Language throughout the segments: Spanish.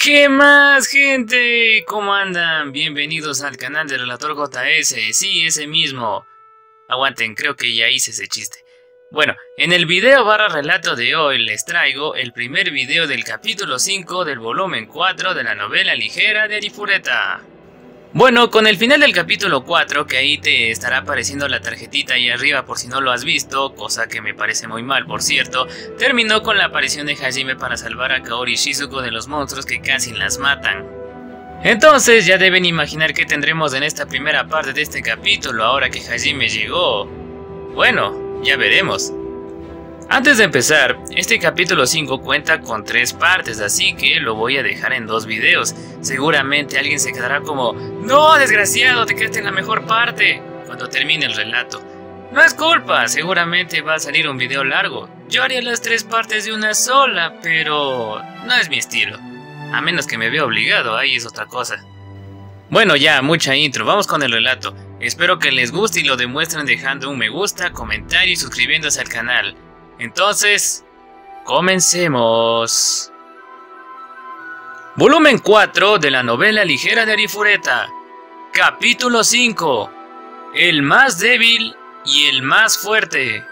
¿Qué más, gente? ¿Cómo andan? Bienvenidos al canal del Relator JS. Sí, ese mismo. Aguanten, creo que ya hice ese chiste. Bueno, en el video barra relato de hoy les traigo el primer video del capítulo 5 del volumen 4 de la novela ligera de Arifureta. Bueno, con el final del capítulo 4, que ahí te estará apareciendo la tarjetita ahí arriba por si no lo has visto, cosa que me parece muy mal por cierto, terminó con la aparición de Hajime para salvar a Kaori y Shizuko de los monstruos que casi las matan. Entonces ya deben imaginar qué tendremos en esta primera parte de este capítulo ahora que Hajime llegó. Bueno, ya veremos. Antes de empezar, este capítulo 5 cuenta con 3 partes, así que lo voy a dejar en 2 videos. Seguramente alguien se quedará como, ¡no, desgraciado, te quedaste en la mejor parte! Cuando termine el relato. No es culpa, seguramente va a salir un video largo. Yo haría las 3 partes de una sola, pero no es mi estilo. A menos que me vea obligado, ahí es otra cosa. Bueno, ya, mucha intro, vamos con el relato. Espero que les guste y lo demuestren dejando un me gusta, comentario y suscribiéndose al canal. Entonces, comencemos. Volumen 4 de la novela ligera de Arifureta. Capítulo 5. El más débil y el más fuerte.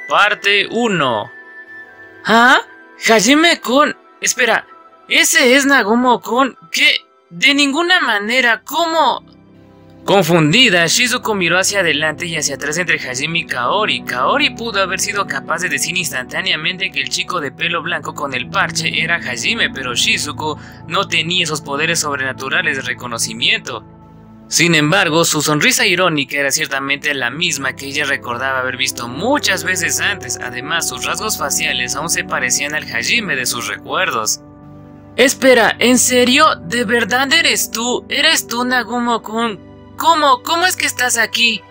Parte 1. ¿Ah? Hajime-kun. Espera, ¿ese es Nagumo-kun? ¿Qué? De ninguna manera, ¿cómo? Confundida, Shizuko miró hacia adelante y hacia atrás entre Hajime y Kaori. Kaori pudo haber sido capaz de decir instantáneamente que el chico de pelo blanco con el parche era Hajime, pero Shizuko no tenía esos poderes sobrenaturales de reconocimiento. Sin embargo, su sonrisa irónica era ciertamente la misma que ella recordaba haber visto muchas veces antes. Además, sus rasgos faciales aún se parecían al Hajime de sus recuerdos. Espera, ¿en serio? ¿De verdad eres tú? ¿Eres tú, Nagumo-kun? ¿Cómo es que estás aquí?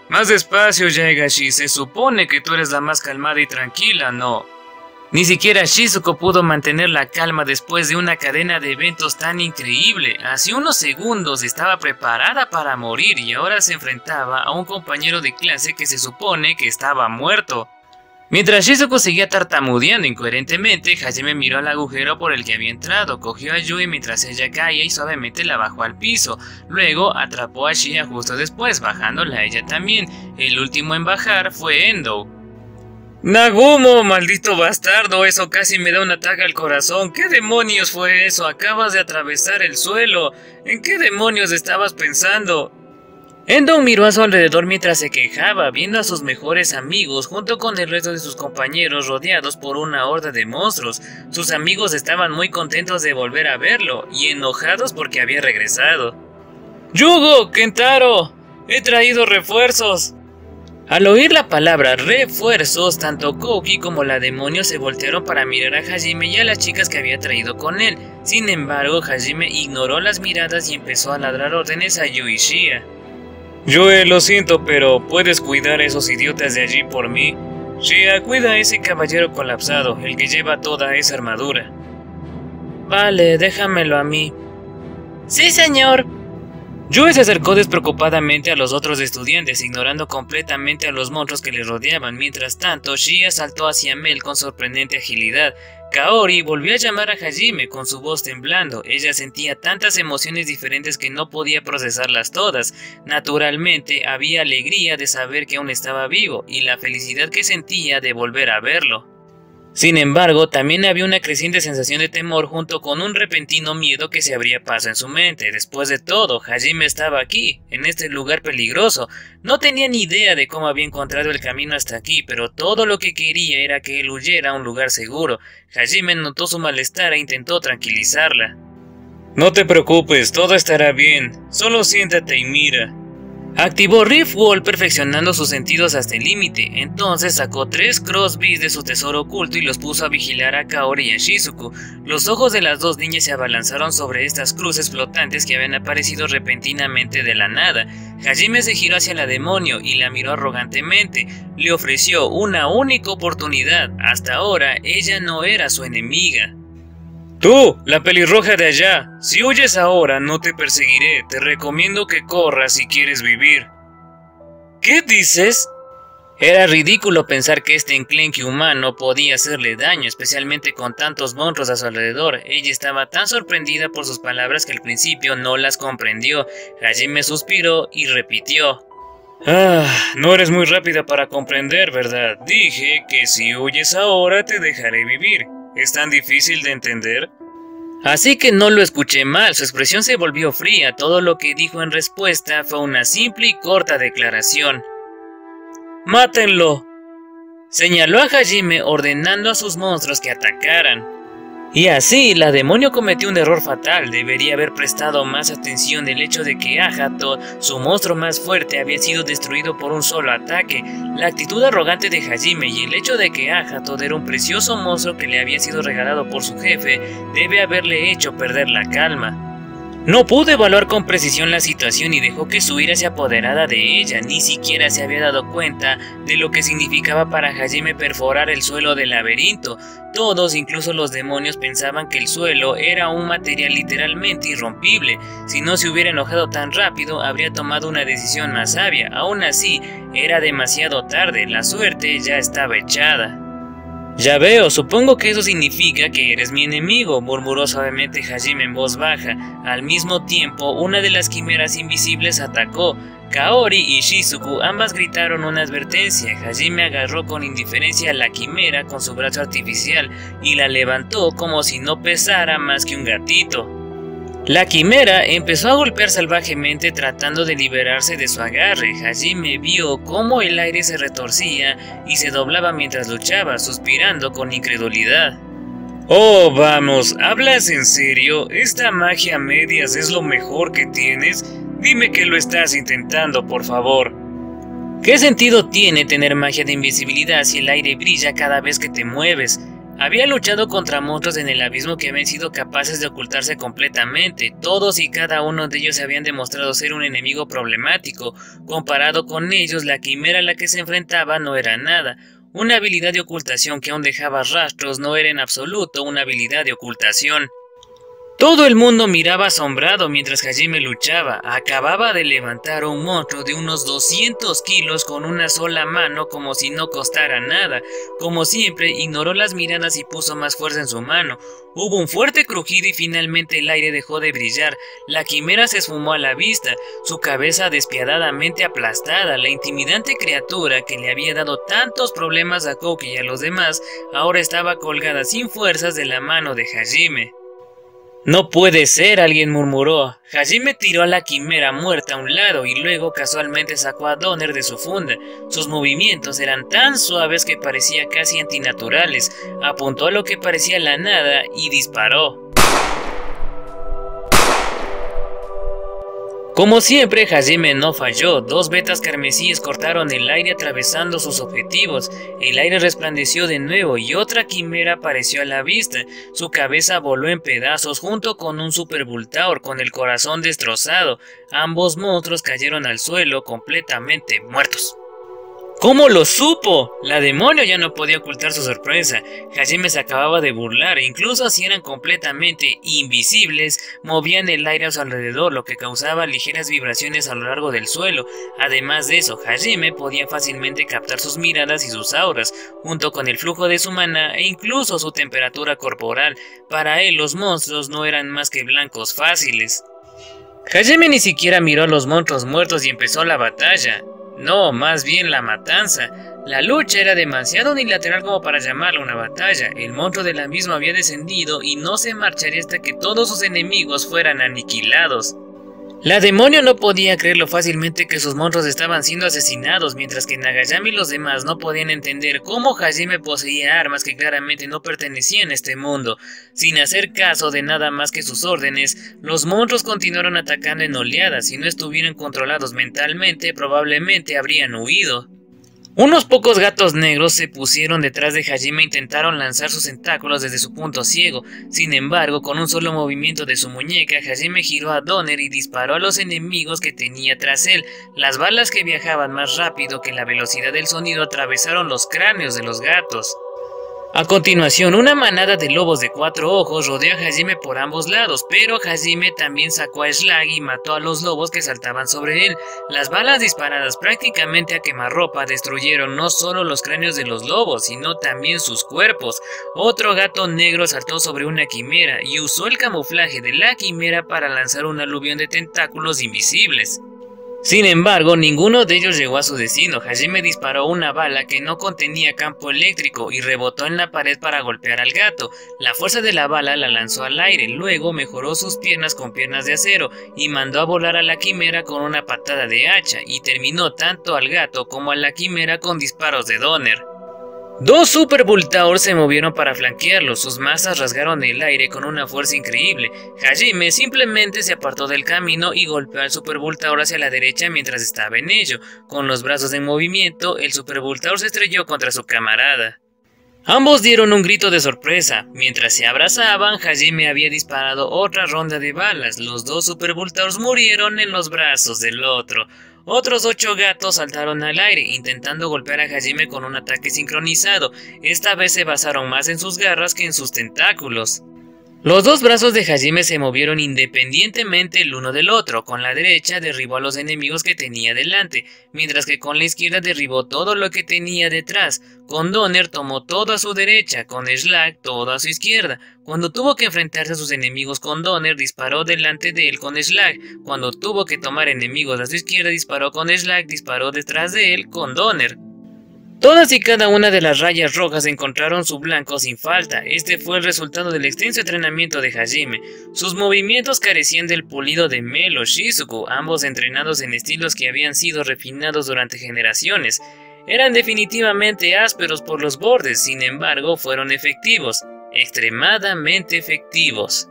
Más despacio, Yaegashi. Se supone que tú eres la más calmada y tranquila, ¿no? Ni siquiera Shizuko pudo mantener la calma después de una cadena de eventos tan increíble. Hace unos segundos estaba preparada para morir y ahora se enfrentaba a un compañero de clase que se supone que estaba muerto. Mientras Shizuko seguía tartamudeando incoherentemente, Hajime miró al agujero por el que había entrado, cogió a Yui mientras ella caía y suavemente la bajó al piso. Luego atrapó a Shia justo después, bajándola a ella también. El último en bajar fue Endo. Nagumo, maldito bastardo, eso casi me da un ataque al corazón. ¿Qué demonios fue eso? Acabas de atravesar el suelo. ¿En qué demonios estabas pensando? Endo miró a su alrededor mientras se quejaba, viendo a sus mejores amigos junto con el resto de sus compañeros rodeados por una horda de monstruos. Sus amigos estaban muy contentos de volver a verlo y enojados porque había regresado. ¡Yugo! ¡Kentaro! ¡He traído refuerzos! Al oír la palabra refuerzos, tanto Kouki como la demonio se voltearon para mirar a Hajime y a las chicas que había traído con él. Sin embargo, Hajime ignoró las miradas y empezó a ladrar órdenes a Yui y Shia. Yue, lo siento, pero puedes cuidar a esos idiotas de allí por mí. Shia, cuida a ese caballero colapsado, el que lleva toda esa armadura. Vale, déjamelo a mí. Sí, señor. Yue se acercó despreocupadamente a los otros estudiantes, ignorando completamente a los monstruos que le rodeaban. Mientras tanto, Shia saltó hacia Mel con sorprendente agilidad. Kaori volvió a llamar a Hajime con su voz temblando. Ella sentía tantas emociones diferentes que no podía procesarlas todas. Naturalmente, había alegría de saber que aún estaba vivo y la felicidad que sentía de volver a verlo. Sin embargo, también había una creciente sensación de temor junto con un repentino miedo que se abría paso en su mente. Después de todo, Hajime estaba aquí, en este lugar peligroso. No tenía ni idea de cómo había encontrado el camino hasta aquí, pero todo lo que quería era que él huyera a un lugar seguro. Hajime notó su malestar e intentó tranquilizarla. No te preocupes, todo estará bien. Solo siéntate y mira. Activó Rift Wall perfeccionando sus sentidos hasta el límite. Entonces sacó 3 crossbees de su tesoro oculto y los puso a vigilar a Kaori y a Shizuko. Los ojos de las dos niñas se abalanzaron sobre estas cruces flotantes que habían aparecido repentinamente de la nada. Hajime se giró hacia la demonio y la miró arrogantemente. Le ofreció una única oportunidad. Hasta ahora ella no era su enemiga. Tú, la pelirroja de allá, si huyes ahora no te perseguiré, te recomiendo que corras si quieres vivir. ¿Qué dices? Era ridículo pensar que este enclenque humano podía hacerle daño, especialmente con tantos monstruos a su alrededor. Ella estaba tan sorprendida por sus palabras que al principio no las comprendió. Hajime suspiró y repitió: no eres muy rápida para comprender, ¿verdad? Dije que si huyes ahora te dejaré vivir. ¿Es tan difícil de entender? Así que no lo escuché mal, su expresión se volvió fría. Todo lo que dijo en respuesta fue una simple y corta declaración. ¡Mátenlo!, señaló a Hajime ordenando a sus monstruos que atacaran. Y así, la demonio cometió un error fatal. Debería haber prestado más atención al hecho de que Ahato, su monstruo más fuerte, había sido destruido por un solo ataque. La actitud arrogante de Hajime y el hecho de que Ahato era un precioso monstruo que le había sido regalado por su jefe debe haberle hecho perder la calma. No pudo evaluar con precisión la situación y dejó que su ira se apoderara de ella. Ni siquiera se había dado cuenta de lo que significaba para Hajime perforar el suelo del laberinto. Todos, incluso los demonios, pensaban que el suelo era un material literalmente irrompible. Si no se hubiera enojado tan rápido, habría tomado una decisión más sabia. Aún así, era demasiado tarde, la suerte ya estaba echada. Ya veo, supongo que eso significa que eres mi enemigo, murmuró suavemente Hajime en voz baja. Al mismo tiempo, una de las quimeras invisibles atacó. Kaori y Shizuku ambas gritaron una advertencia. Hajime agarró con indiferencia a la quimera con su brazo artificial y la levantó como si no pesara más que un gatito. La quimera empezó a golpear salvajemente tratando de liberarse de su agarre. Hajime vio cómo el aire se retorcía y se doblaba mientras luchaba, suspirando con incredulidad. Oh, vamos, ¿hablas en serio? ¿Esta magia a medias es lo mejor que tienes? Dime que lo estás intentando, por favor. ¿Qué sentido tiene tener magia de invisibilidad si el aire brilla cada vez que te mueves? Había luchado contra monstruos en el abismo que habían sido capaces de ocultarse completamente. Todos y cada uno de ellos se habían demostrado ser un enemigo problemático. Comparado con ellos, la quimera a la que se enfrentaba no era nada. Una habilidad de ocultación que aún dejaba rastros no era en absoluto una habilidad de ocultación. Todo el mundo miraba asombrado mientras Hajime luchaba. Acababa de levantar un monstruo de unos 200 kilos con una sola mano como si no costara nada. Como siempre, ignoró las miradas y puso más fuerza en su mano. Hubo un fuerte crujido y finalmente el aire dejó de brillar. La quimera se esfumó a la vista, su cabeza despiadadamente aplastada. La intimidante criatura que le había dado tantos problemas a Kouki y a los demás, ahora estaba colgada sin fuerzas de la mano de Hajime. No puede ser, alguien murmuró. Hajime tiró a la quimera muerta a un lado y luego casualmente sacó a Donner de su funda. Sus movimientos eran tan suaves que parecía casi antinaturales. Apuntó a lo que parecía la nada y disparó. Como siempre, Hajime no falló. Dos vetas carmesíes cortaron el aire atravesando sus objetivos. El aire resplandeció de nuevo y otra quimera apareció a la vista. Su cabeza voló en pedazos junto con un Super Voltaur con el corazón destrozado. Ambos monstruos cayeron al suelo completamente muertos. ¿Cómo lo supo? La demonio ya no podía ocultar su sorpresa. Hajime se acababa de burlar, incluso si eran completamente invisibles, movían el aire a su alrededor, lo que causaba ligeras vibraciones a lo largo del suelo. Además de eso, Hajime podía fácilmente captar sus miradas y sus auras, junto con el flujo de su maná e incluso su temperatura corporal. Para él, los monstruos no eran más que blancos fáciles. Hajime ni siquiera miró a los monstruos muertos y empezó la batalla. No, más bien la matanza. La lucha era demasiado unilateral como para llamarla una batalla. El monstruo del abismo había descendido y no se marcharía hasta que todos sus enemigos fueran aniquilados. La demonio no podía creer lo fácilmente que sus monstruos estaban siendo asesinados, mientras que Nagayami y los demás no podían entender cómo Hajime poseía armas que claramente no pertenecían a este mundo. Sin hacer caso de nada más que sus órdenes, los monstruos continuaron atacando en oleadas. Si no estuvieran controlados mentalmente, probablemente habrían huido. Unos pocos gatos negros se pusieron detrás de Hajime e intentaron lanzar sus tentáculos desde su punto ciego. Sin embargo, con un solo movimiento de su muñeca, Hajime giró a Donner y disparó a los enemigos que tenía tras él. Las balas, que viajaban más rápido que la velocidad del sonido, atravesaron los cráneos de los gatos. A continuación, una manada de lobos de 4 ojos rodeó a Hajime por ambos lados, pero Hajime también sacó a Slag y mató a los lobos que saltaban sobre él. Las balas disparadas prácticamente a quemarropa destruyeron no solo los cráneos de los lobos, sino también sus cuerpos. Otro gato negro saltó sobre una quimera y usó el camuflaje de la quimera para lanzar un aluvión de tentáculos invisibles. Sin embargo, ninguno de ellos llegó a su destino. Hajime disparó una bala que no contenía campo eléctrico y rebotó en la pared para golpear al gato. La fuerza de la bala la lanzó al aire, luego mejoró sus piernas con piernas de acero y mandó a volar a la quimera con una patada de hacha, y terminó tanto al gato como a la quimera con disparos de Donner. Dos Super Voltaurs se movieron para flanquearlo, sus masas rasgaron el aire con una fuerza increíble. Hajime simplemente se apartó del camino y golpeó al Super Voltaur hacia la derecha mientras estaba en ello. Con los brazos en movimiento, el Super Voltaur se estrelló contra su camarada. Ambos dieron un grito de sorpresa. Mientras se abrazaban, Hajime había disparado otra ronda de balas. Los dos Super Voltaurs murieron en los brazos del otro. Otros 8 gatos saltaron al aire, intentando golpear a Hajime con un ataque sincronizado. Esta vez se basaron más en sus garras que en sus tentáculos. Los dos brazos de Hajime se movieron independientemente el uno del otro. Con la derecha derribó a los enemigos que tenía delante, mientras que con la izquierda derribó todo lo que tenía detrás. Con Donner tomó todo a su derecha, con Slag todo a su izquierda. Cuando tuvo que enfrentarse a sus enemigos con Donner, disparó delante de él con Slag. Cuando tuvo que tomar enemigos a su izquierda, disparó con Slag, disparó detrás de él con Donner. Todas y cada una de las rayas rojas encontraron su blanco sin falta. Este fue el resultado del extenso entrenamiento de Hajime. Sus movimientos carecían del pulido de Mel o Shizuku, ambos entrenados en estilos que habían sido refinados durante generaciones. Eran definitivamente ásperos por los bordes, sin embargo fueron efectivos, extremadamente efectivos.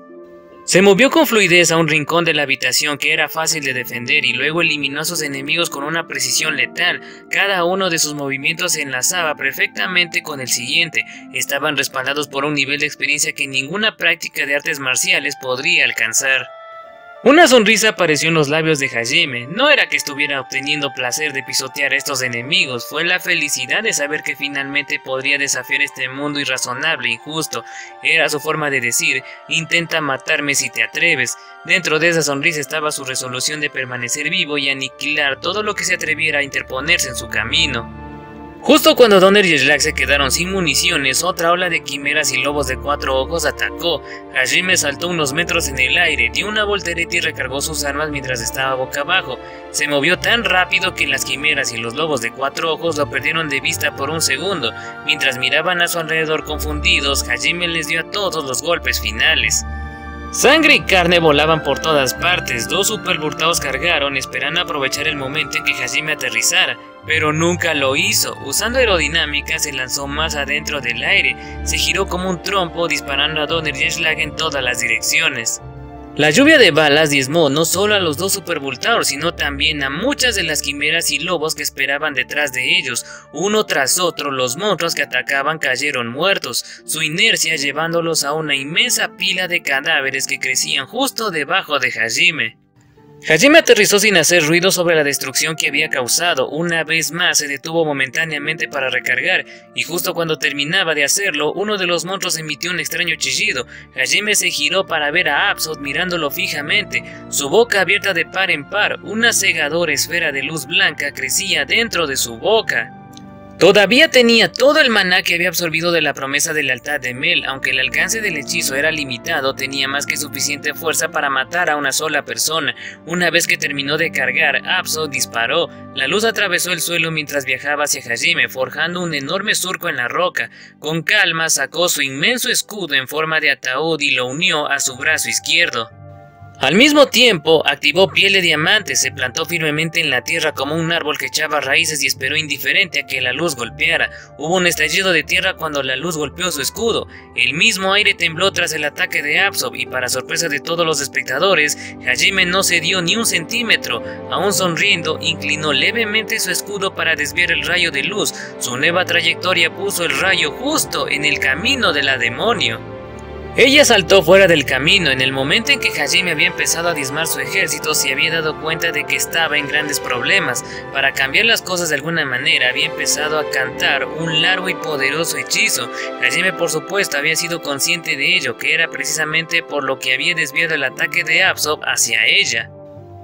Se movió con fluidez a un rincón de la habitación que era fácil de defender y luego eliminó a sus enemigos con una precisión letal. Cada uno de sus movimientos se enlazaba perfectamente con el siguiente. Estaban respaldados por un nivel de experiencia que ninguna práctica de artes marciales podría alcanzar. Una sonrisa apareció en los labios de Hajime. No era que estuviera obteniendo placer de pisotear a estos enemigos, fue la felicidad de saber que finalmente podría desafiar este mundo irrazonable e injusto. Era su forma de decir: intenta matarme si te atreves. Dentro de esa sonrisa estaba su resolución de permanecer vivo y aniquilar todo lo que se atreviera a interponerse en su camino. Justo cuando Donner y Slag se quedaron sin municiones, otra ola de quimeras y lobos de 4 ojos atacó. Hajime saltó unos metros en el aire, dio una voltereta y recargó sus armas mientras estaba boca abajo. Se movió tan rápido que las quimeras y los lobos de 4 ojos lo perdieron de vista por un segundo. Mientras miraban a su alrededor confundidos, Hajime les dio a todos los golpes finales. Sangre y carne volaban por todas partes. Dos Super Voltaurs cargaron, esperando aprovechar el momento en que Hajime aterrizara, pero nunca lo hizo. Usando aerodinámica, se lanzó más adentro del aire. Se giró como un trompo, disparando a Donner y Slag en todas las direcciones. La lluvia de balas diezmó no solo a los dos Super Voltaurs, sino también a muchas de las quimeras y lobos que esperaban detrás de ellos. Uno tras otro, los monstruos que atacaban cayeron muertos, su inercia llevándolos a una inmensa pila de cadáveres que crecían justo debajo de Hajime. Hajime aterrizó sin hacer ruido sobre la destrucción que había causado. Una vez más se detuvo momentáneamente para recargar, y justo cuando terminaba de hacerlo, uno de los monstruos emitió un extraño chillido. Hajime se giró para ver a Absol mirándolo fijamente, su boca abierta de par en par. Una cegadora esfera de luz blanca crecía dentro de su boca. Todavía tenía todo el maná que había absorbido de la promesa de lealtad de Mel. Aunque el alcance del hechizo era limitado, tenía más que suficiente fuerza para matar a una sola persona. Una vez que terminó de cargar, Absol disparó. La luz atravesó el suelo mientras viajaba hacia Hajime, forjando un enorme surco en la roca. Con calma sacó su inmenso escudo en forma de ataúd y lo unió a su brazo izquierdo. Al mismo tiempo, activó piel de diamante, se plantó firmemente en la tierra como un árbol que echaba raíces y esperó indiferente a que la luz golpeara. Hubo un estallido de tierra cuando la luz golpeó su escudo. El mismo aire tembló tras el ataque de Absol y, para sorpresa de todos los espectadores, Hajime no cedió ni un centímetro. Aún sonriendo, inclinó levemente su escudo para desviar el rayo de luz. Su nueva trayectoria puso el rayo justo en el camino de la demonio. Ella saltó fuera del camino. En el momento en que Hajime había empezado a diezmar su ejército, se había dado cuenta de que estaba en grandes problemas. Para cambiar las cosas de alguna manera, había empezado a cantar un largo y poderoso hechizo. Hajime, por supuesto, había sido consciente de ello, que era precisamente por lo que había desviado el ataque de Usopp hacia ella.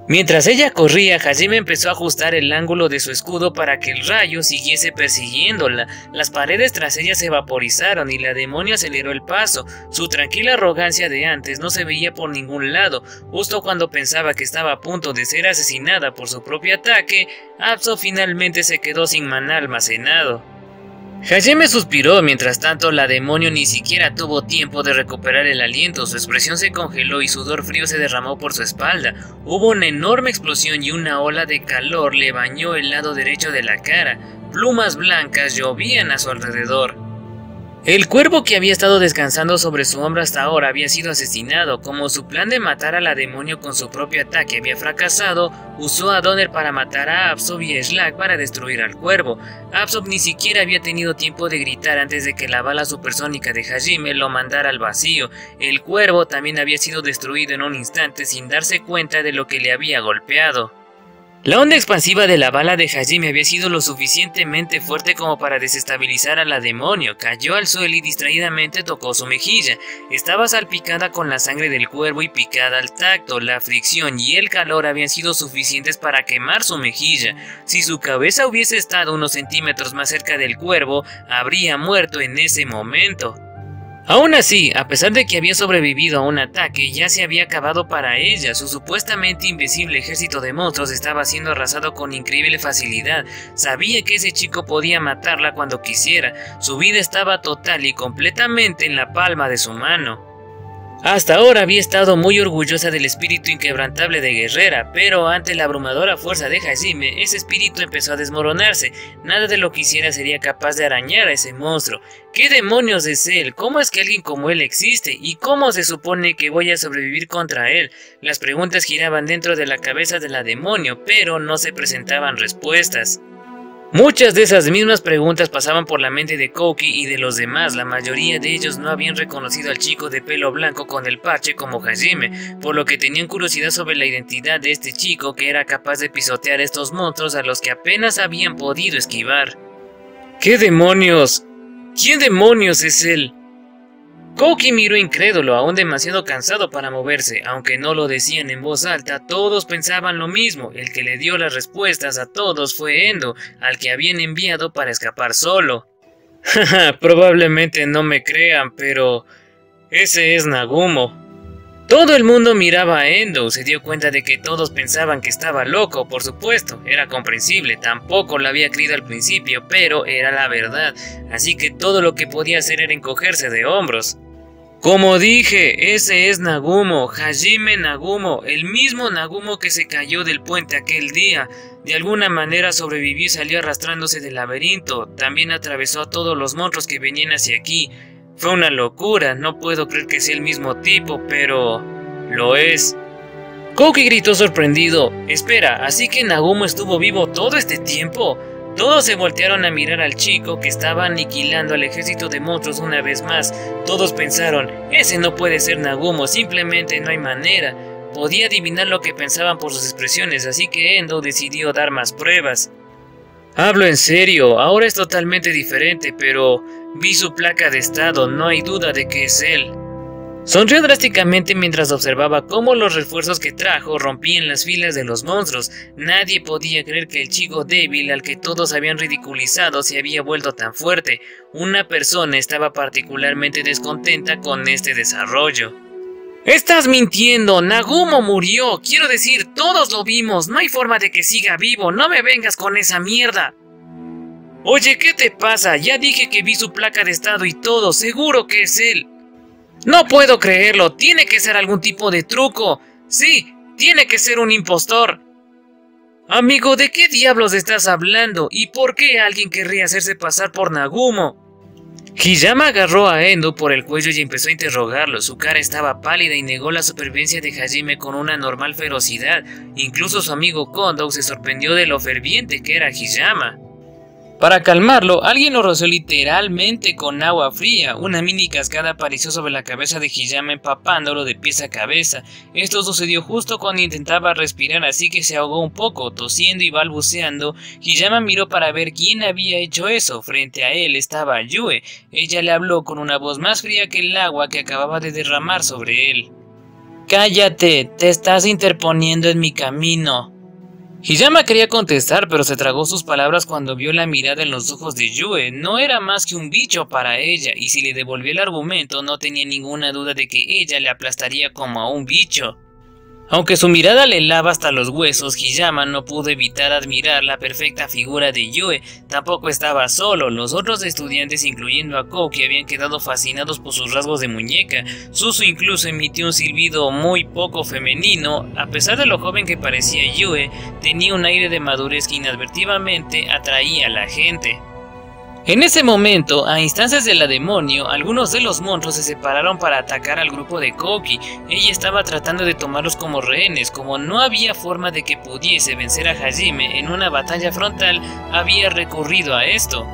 Mientras ella corría, Hajime empezó a ajustar el ángulo de su escudo para que el rayo siguiese persiguiéndola. Las paredes tras ella se vaporizaron y la demonio aceleró el paso. Su tranquila arrogancia de antes no se veía por ningún lado. Justo cuando pensaba que estaba a punto de ser asesinada por su propio ataque, Usopp finalmente se quedó sin maná almacenado. Hajime suspiró. Mientras tanto, la demonio ni siquiera tuvo tiempo de recuperar el aliento. Su expresión se congeló y sudor frío se derramó por su espalda. Hubo una enorme explosión y una ola de calor le bañó el lado derecho de la cara. Plumas blancas llovían a su alrededor. El cuervo que había estado descansando sobre su hombro hasta ahora había sido asesinado. Como su plan de matar a la demonio con su propio ataque había fracasado, usó a Donner para matar a Usopp y Slack para destruir al cuervo. Usopp ni siquiera había tenido tiempo de gritar antes de que la bala supersónica de Hajime lo mandara al vacío. El cuervo también había sido destruido en un instante sin darse cuenta de lo que le había golpeado. La onda expansiva de la bala de Hajime había sido lo suficientemente fuerte como para desestabilizar a la demonio. Cayó al suelo y distraídamente tocó su mejilla. Estaba salpicada con la sangre del cuervo y picada al tacto. La fricción y el calor habían sido suficientes para quemar su mejilla. Si su cabeza hubiese estado unos centímetros más cerca del cuervo, habría muerto en ese momento. Aún así, a pesar de que había sobrevivido a un ataque, ya se había acabado para ella. Su supuestamente invisible ejército de monstruos estaba siendo arrasado con increíble facilidad. Sabía que ese chico podía matarla cuando quisiera. Su vida estaba total y completamente en la palma de su mano. Hasta ahora había estado muy orgullosa del espíritu inquebrantable de guerrera, pero ante la abrumadora fuerza de Hajime, ese espíritu empezó a desmoronarse. Nada de lo que hiciera sería capaz de arañar a ese monstruo. ¿Qué demonios es él? ¿Cómo es que alguien como él existe? ¿Y cómo se supone que voy a sobrevivir contra él? Las preguntas giraban dentro de la cabeza de la demonio, pero no se presentaban respuestas. Muchas de esas mismas preguntas pasaban por la mente de Kouki y de los demás. La mayoría de ellos no habían reconocido al chico de pelo blanco con el parche como Hajime, por lo que tenían curiosidad sobre la identidad de este chico que era capaz de pisotear estos monstruos a los que apenas habían podido esquivar. ¿Qué demonios? ¿Quién demonios es él? Kouki miró incrédulo, aún demasiado cansado para moverse. Aunque no lo decían en voz alta, todos pensaban lo mismo. El que le dio las respuestas a todos fue Endo, al que habían enviado para escapar solo. Probablemente no me crean, pero ese es Nagumo. Todo el mundo miraba a Endo. Se dio cuenta de que todos pensaban que estaba loco. Por supuesto, era comprensible. Tampoco lo había creído al principio, pero era la verdad. Así que todo lo que podía hacer era encogerse de hombros. Como dije, ese es Nagumo, Hajime Nagumo, el mismo Nagumo que se cayó del puente aquel día. De alguna manera sobrevivió y salió arrastrándose del laberinto. También atravesó a todos los monstruos que venían hacia aquí. Fue una locura, no puedo creer que sea el mismo tipo, pero lo es. Kouki gritó sorprendido. Espera, ¿así que Nagumo estuvo vivo todo este tiempo? Todos se voltearon a mirar al chico que estaba aniquilando al ejército de monstruos una vez más. Todos pensaron, ese no puede ser Nagumo, simplemente no hay manera. Podía adivinar lo que pensaban por sus expresiones, así que Endo decidió dar más pruebas. Hablo en serio, ahora es totalmente diferente, pero vi su placa de estado, no hay duda de que es él. Sonrió drásticamente mientras observaba cómo los refuerzos que trajo rompían las filas de los monstruos. Nadie podía creer que el chico débil al que todos habían ridiculizado se había vuelto tan fuerte. Una persona estaba particularmente descontenta con este desarrollo. ¡Estás mintiendo! ¡Nagumo murió! Quiero decir, todos lo vimos. No hay forma de que siga vivo. No me vengas con esa mierda. Oye, ¿qué te pasa? Ya dije que vi su placa de estado y todo. Seguro que es él. No puedo creerlo, tiene que ser algún tipo de truco. Sí, tiene que ser un impostor. Amigo, ¿de qué diablos estás hablando? ¿Y por qué alguien querría hacerse pasar por Nagumo? Hiyama agarró a Endo por el cuello y empezó a interrogarlo. Su cara estaba pálida y negó la supervivencia de Hajime con una normal ferocidad. Incluso su amigo Kondo se sorprendió de lo ferviente que era Hiyama. Para calmarlo, alguien lo roció literalmente con agua fría. Una mini cascada apareció sobre la cabeza de Hiyama empapándolo de pies a cabeza. Esto sucedió justo cuando intentaba respirar, así que se ahogó un poco, tosiendo y balbuceando. Hiyama miró para ver quién había hecho eso. Frente a él estaba Yue. Ella le habló con una voz más fría que el agua que acababa de derramar sobre él. «Cállate, te estás interponiendo en mi camino». Hiyama quería contestar, pero se tragó sus palabras cuando vio la mirada en los ojos de Yue. No era más que un bicho para ella, y si le devolvió el argumento no tenía ninguna duda de que ella le aplastaría como a un bicho. Aunque su mirada le helaba hasta los huesos, Hiyama no pudo evitar admirar la perfecta figura de Yue. Tampoco estaba solo, los otros estudiantes, incluyendo a Koki, habían quedado fascinados por sus rasgos de muñeca. Suzu incluso emitió un silbido muy poco femenino. A pesar de lo joven que parecía Yue, tenía un aire de madurez que inadvertidamente atraía a la gente. En ese momento, a instancias de la demonio, algunos de los monstruos se separaron para atacar al grupo de Koki. Ella estaba tratando de tomarlos como rehenes. Como no había forma de que pudiese vencer a Hajime en una batalla frontal, había recurrido a esto.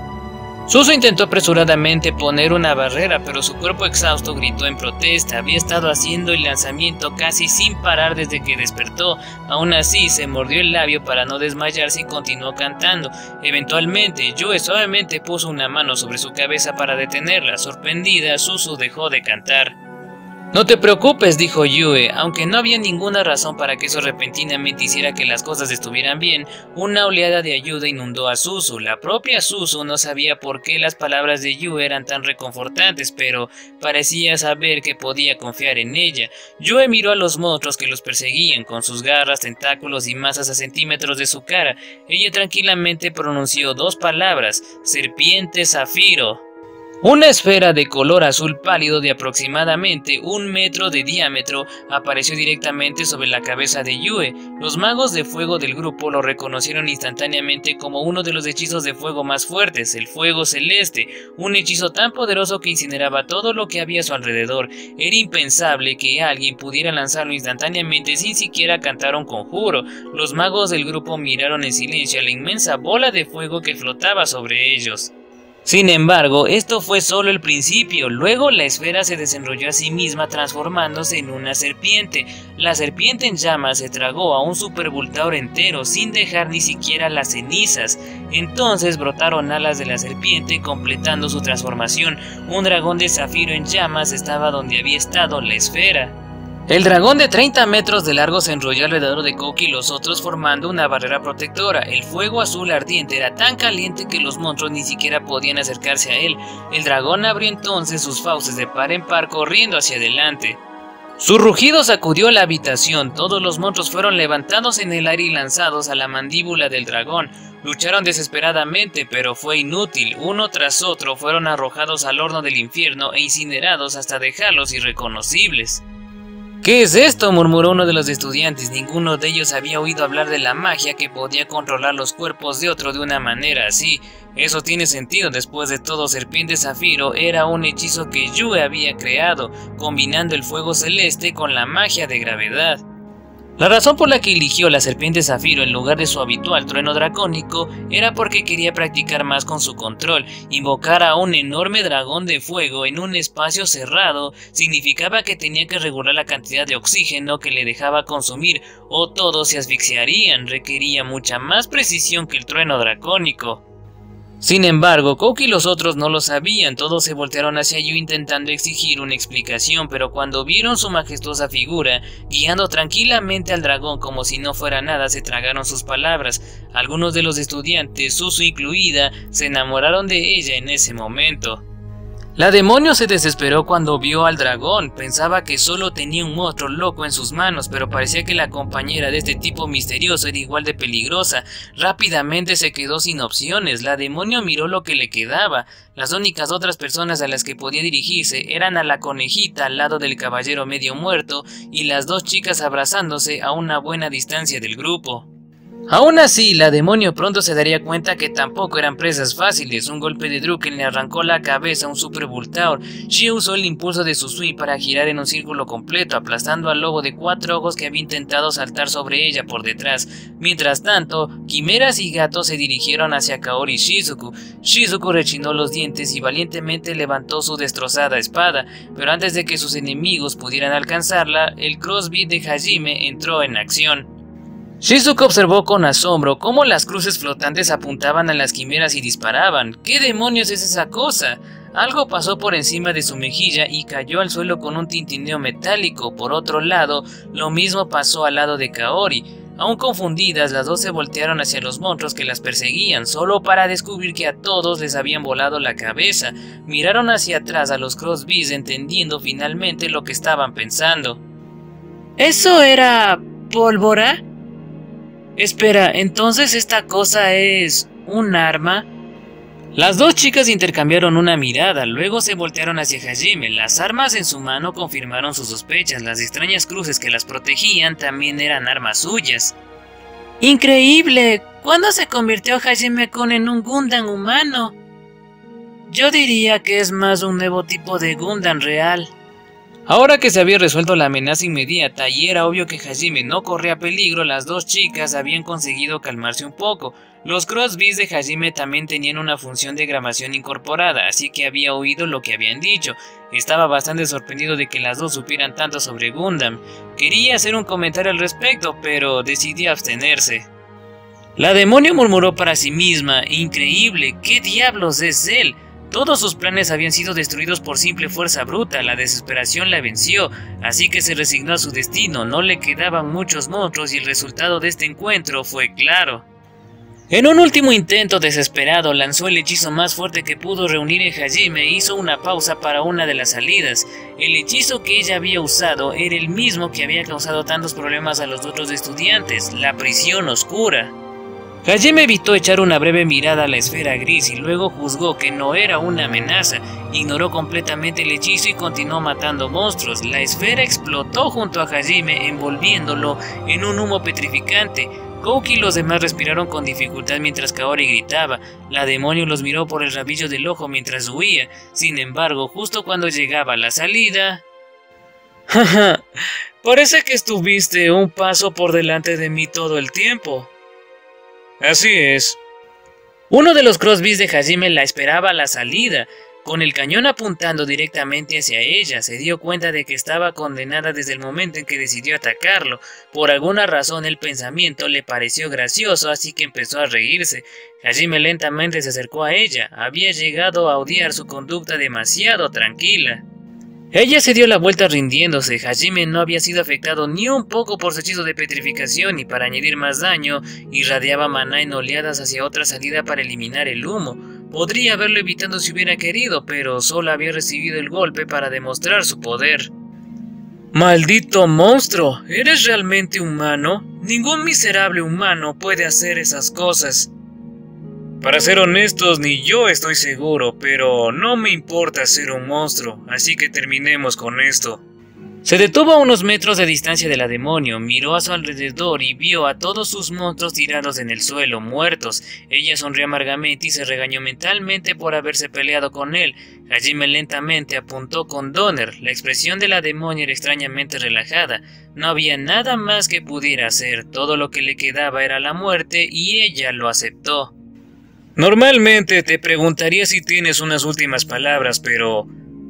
Suzu intentó apresuradamente poner una barrera, pero su cuerpo exhausto gritó en protesta. Había estado haciendo el lanzamiento casi sin parar desde que despertó. Aún así, se mordió el labio para no desmayarse y continuó cantando. Eventualmente, Yue suavemente puso una mano sobre su cabeza para detenerla. Sorprendida, Suzu dejó de cantar. «No te preocupes», dijo Yue. Aunque no había ninguna razón para que eso repentinamente hiciera que las cosas estuvieran bien, una oleada de ayuda inundó a Suzu. La propia Suzu no sabía por qué las palabras de Yue eran tan reconfortantes, pero parecía saber que podía confiar en ella. Yue miró a los monstruos que los perseguían, con sus garras, tentáculos y masas a centímetros de su cara. Ella tranquilamente pronunció dos palabras: serpiente zafiro. Una esfera de color azul pálido de aproximadamente 1 metro de diámetro apareció directamente sobre la cabeza de Yue. Los magos de fuego del grupo lo reconocieron instantáneamente como uno de los hechizos de fuego más fuertes, el fuego celeste, un hechizo tan poderoso que incineraba todo lo que había a su alrededor. Era impensable que alguien pudiera lanzarlo instantáneamente sin siquiera cantar un conjuro. Los magos del grupo miraron en silencio a la inmensa bola de fuego que flotaba sobre ellos. Sin embargo, esto fue solo el principio. Luego la esfera se desenrolló a sí misma transformándose en una serpiente. La serpiente en llamas se tragó a un Supervoltaur entero sin dejar ni siquiera las cenizas. Entonces brotaron alas de la serpiente completando su transformación. Un dragón de zafiro en llamas estaba donde había estado la esfera. El dragón de 30 metros de largo se enrolló alrededor de Koki y los otros formando una barrera protectora. El fuego azul ardiente era tan caliente que los monstruos ni siquiera podían acercarse a él. El dragón abrió entonces sus fauces de par en par corriendo hacia adelante. Su rugido sacudió la habitación. Todos los monstruos fueron levantados en el aire y lanzados a la mandíbula del dragón. Lucharon desesperadamente, pero fue inútil. Uno tras otro fueron arrojados al horno del infierno e incinerados hasta dejarlos irreconocibles. «¿Qué es esto?», murmuró uno de los estudiantes. Ninguno de ellos había oído hablar de la magia que podía controlar los cuerpos de otro de una manera así. Eso tiene sentido, después de todo, Serpiente Zafiro era un hechizo que Yue había creado, combinando el fuego celeste con la magia de gravedad. La razón por la que eligió la Serpiente Zafiro en lugar de su habitual trueno dracónico era porque quería practicar más con su control. Invocar a un enorme dragón de fuego en un espacio cerrado significaba que tenía que regular la cantidad de oxígeno que le dejaba consumir o todos se asfixiarían. Requería mucha más precisión que el trueno dracónico. Sin embargo, Koki y los otros no lo sabían. Todos se voltearon hacia Yue intentando exigir una explicación, pero cuando vieron su majestuosa figura, guiando tranquilamente al dragón como si no fuera nada, se tragaron sus palabras. Algunos de los estudiantes, Suzu incluida, se enamoraron de ella en ese momento. La demonio se desesperó cuando vio al dragón. Pensaba que solo tenía un monstruo loco en sus manos, pero parecía que la compañera de este tipo misterioso era igual de peligrosa. Rápidamente se quedó sin opciones. La demonio miró lo que le quedaba. Las únicas otras personas a las que podía dirigirse eran a la conejita al lado del caballero medio muerto y las dos chicas abrazándose a una buena distancia del grupo. Aún así, la demonio pronto se daría cuenta que tampoco eran presas fáciles. Un golpe de Druken le arrancó la cabeza a un Super Voltaur. Shia usó el impulso de su Sui para girar en un círculo completo, aplastando al lobo de 4 ojos que había intentado saltar sobre ella por detrás. Mientras tanto, quimeras y gatos se dirigieron hacia Kaori Shizuku. Shizuku rechinó los dientes y valientemente levantó su destrozada espada, pero antes de que sus enemigos pudieran alcanzarla, el crossbeat de Hajime entró en acción. Shizuku observó con asombro cómo las cruces flotantes apuntaban a las quimeras y disparaban. ¿Qué demonios es esa cosa? Algo pasó por encima de su mejilla y cayó al suelo con un tintineo metálico. Por otro lado, lo mismo pasó al lado de Kaori. Aún confundidas, las dos se voltearon hacia los monstruos que las perseguían, solo para descubrir que a todos les habían volado la cabeza. Miraron hacia atrás a los crossbees, entendiendo finalmente lo que estaban pensando. ¿Eso era pólvora? Espera, ¿entonces esta cosa es un arma? Las dos chicas intercambiaron una mirada, luego se voltearon hacia Hajime. Las armas en su mano confirmaron sus sospechas. Las extrañas cruces que las protegían también eran armas suyas. ¡Increíble! ¿Cuándo se convirtió Hajime-kun en un Gundam humano? Yo diría que es más un nuevo tipo de Gundam real. Ahora que se había resuelto la amenaza inmediata y era obvio que Hajime no corría peligro, las dos chicas habían conseguido calmarse un poco. Los crossbees de Hajime también tenían una función de grabación incorporada, así que había oído lo que habían dicho. Estaba bastante sorprendido de que las dos supieran tanto sobre Gundam. Quería hacer un comentario al respecto, pero decidió abstenerse. La demonio murmuró para sí misma: increíble, ¿qué diablos es él? Todos sus planes habían sido destruidos por simple fuerza bruta. La desesperación la venció, así que se resignó a su destino. No le quedaban muchos monstruos y el resultado de este encuentro fue claro. En un último intento desesperado, lanzó el hechizo más fuerte que pudo reunir en Hajime e hizo una pausa para una de las salidas. El hechizo que ella había usado era el mismo que había causado tantos problemas a los otros estudiantes: la prisión oscura. Hajime evitó echar una breve mirada a la esfera gris y luego juzgó que no era una amenaza. Ignoró completamente el hechizo y continuó matando monstruos. La esfera explotó junto a Hajime, envolviéndolo en un humo petrificante. Kouki y los demás respiraron con dificultad mientras Kaori gritaba. La demonio los miró por el rabillo del ojo mientras huía. Sin embargo, justo cuando llegaba a la salida... «Jaja, parece que estuviste un paso por delante de mí todo el tiempo». «Así es». Uno de los crossbees de Hajime la esperaba a la salida. Con el cañón apuntando directamente hacia ella, se dio cuenta de que estaba condenada desde el momento en que decidió atacarlo. Por alguna razón el pensamiento le pareció gracioso, así que empezó a reírse. Hajime lentamente se acercó a ella. Había llegado a odiar su conducta demasiado tranquila. Ella se dio la vuelta rindiéndose. Hajime no había sido afectado ni un poco por su hechizo de petrificación y para añadir más daño, irradiaba maná en oleadas hacia otra salida para eliminar el humo. Podría haberlo evitado si hubiera querido, pero solo había recibido el golpe para demostrar su poder. ¡Maldito monstruo! ¿Eres realmente humano? Ningún miserable humano puede hacer esas cosas. Para ser honestos, ni yo estoy seguro, pero no me importa ser un monstruo, así que terminemos con esto. Se detuvo a unos metros de distancia de la demonio, miró a su alrededor y vio a todos sus monstruos tirados en el suelo, muertos. Ella sonrió amargamente y se regañó mentalmente por haberse peleado con él. Hajime lentamente apuntó con Donner. La expresión de la demonio era extrañamente relajada. No había nada más que pudiera hacer, todo lo que le quedaba era la muerte y ella lo aceptó. Normalmente te preguntaría si tienes unas últimas palabras, pero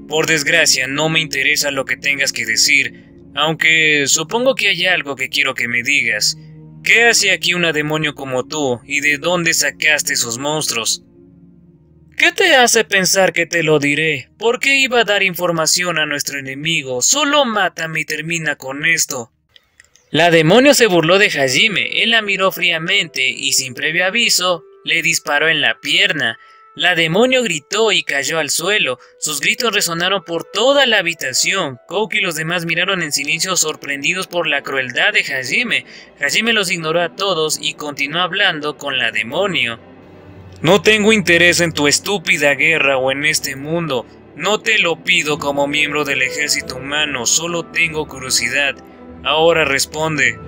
por desgracia no me interesa lo que tengas que decir, aunque supongo que hay algo que quiero que me digas. ¿Qué hace aquí una demonio como tú y de dónde sacaste esos monstruos? ¿Qué te hace pensar que te lo diré? ¿Por qué iba a dar información a nuestro enemigo? Solo mátame y termina con esto. La demonio se burló de Hajime. Él la miró fríamente y sin previo aviso le disparó en la pierna. La demonio gritó y cayó al suelo. Sus gritos resonaron por toda la habitación. Kouki y los demás miraron en silencio, sorprendidos por la crueldad de Hajime. Hajime los ignoró a todos y continuó hablando con la demonio. No tengo interés en tu estúpida guerra o en este mundo. No te lo pido como miembro del ejército humano, solo tengo curiosidad. Ahora responde.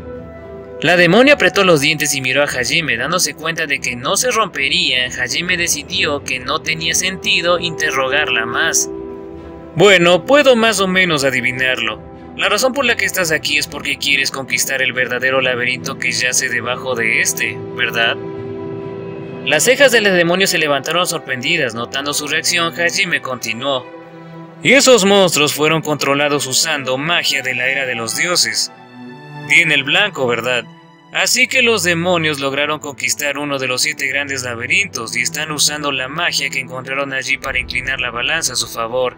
La demonio apretó los dientes y miró a Hajime, dándose cuenta de que no se rompería. Hajime decidió que no tenía sentido interrogarla más. Bueno, puedo más o menos adivinarlo. La razón por la que estás aquí es porque quieres conquistar el verdadero laberinto que yace debajo de este, ¿verdad? Las cejas del demonio se levantaron sorprendidas. Notando su reacción, Hajime continuó. Y esos monstruos fueron controlados usando magia de la era de los dioses. Tiene el blanco, ¿verdad? Así que los demonios lograron conquistar uno de los 7 grandes laberintos y están usando la magia que encontraron allí para inclinar la balanza a su favor.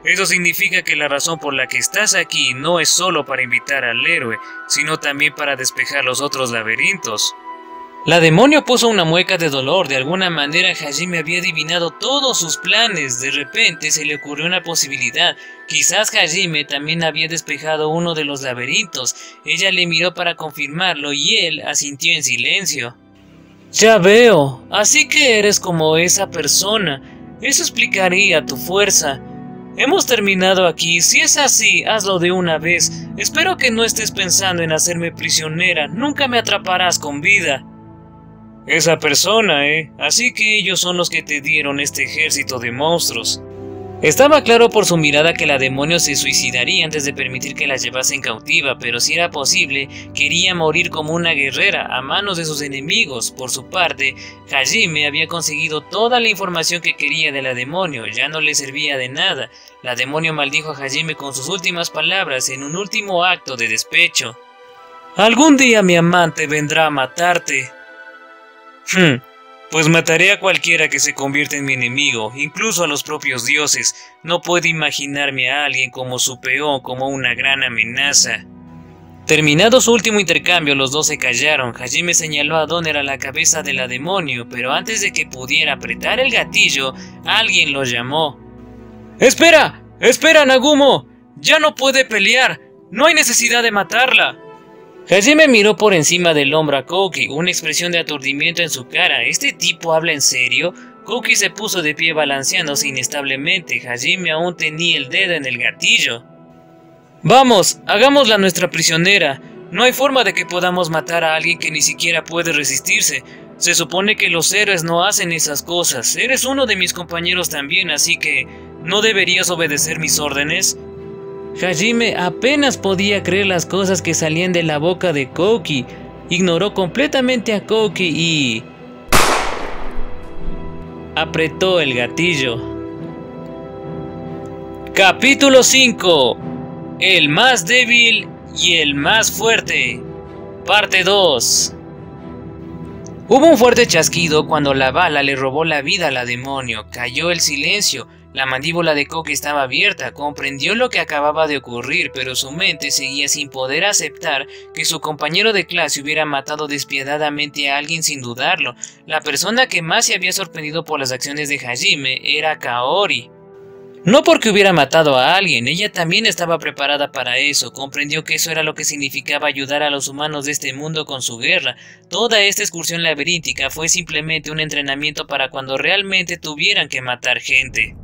Eso significa que la razón por la que estás aquí no es solo para invitar al héroe, sino también para despejar los otros laberintos. La demonio puso una mueca de dolor. De alguna manera Hajime había adivinado todos sus planes. De repente se le ocurrió una posibilidad. Quizás Hajime también había despejado uno de los laberintos. Ella le miró para confirmarlo y él asintió en silencio. Ya veo, así que eres como esa persona. Eso explicaría tu fuerza. Hemos terminado aquí. Si es así, hazlo de una vez. Espero que no estés pensando en hacerme prisionera. Nunca me atraparás con vida. Esa persona, Así que ellos son los que te dieron este ejército de monstruos. Estaba claro por su mirada que la demonio se suicidaría antes de permitir que la llevasen cautiva, pero si era posible, quería morir como una guerrera a manos de sus enemigos. Por su parte, Hajime había conseguido toda la información que quería de la demonio, ya no le servía de nada. La demonio maldijo a Hajime con sus últimas palabras en un último acto de despecho. Algún día mi amante vendrá a matarte. Pues mataré a cualquiera que se convierta en mi enemigo, incluso a los propios dioses. No puedo imaginarme a alguien como su peón, como una gran amenaza. Terminado su último intercambio, los dos se callaron. Hajime señaló a dónde era la cabeza de la demonio, pero antes de que pudiera apretar el gatillo, alguien lo llamó. ¡Espera! ¡Espera, Nagumo! ¡Ya no puede pelear! ¡No hay necesidad de matarla! Hajime miró por encima del hombro a Kouki, una expresión de aturdimiento en su cara. ¿Este tipo habla en serio? Kouki se puso de pie balanceándose inestablemente. Hajime aún tenía el dedo en el gatillo. Vamos, hagámosla nuestra prisionera. No hay forma de que podamos matar a alguien que ni siquiera puede resistirse. Se supone que los héroes no hacen esas cosas. Eres uno de mis compañeros también, así que ¿no deberías obedecer mis órdenes? Hajime apenas podía creer las cosas que salían de la boca de Kouki. Ignoró completamente a Kouki y apretó el gatillo. Capítulo 5. El más débil y el más fuerte. Parte 2. Hubo un fuerte chasquido cuando la bala le robó la vida a la demonio. Cayó el silencio. La mandíbula de Kouki estaba abierta, comprendió lo que acababa de ocurrir, pero su mente seguía sin poder aceptar que su compañero de clase hubiera matado despiadadamente a alguien sin dudarlo. La persona que más se había sorprendido por las acciones de Hajime era Kaori. No porque hubiera matado a alguien, ella también estaba preparada para eso, comprendió que eso era lo que significaba ayudar a los humanos de este mundo con su guerra. Toda esta excursión laberíntica fue simplemente un entrenamiento para cuando realmente tuvieran que matar gente.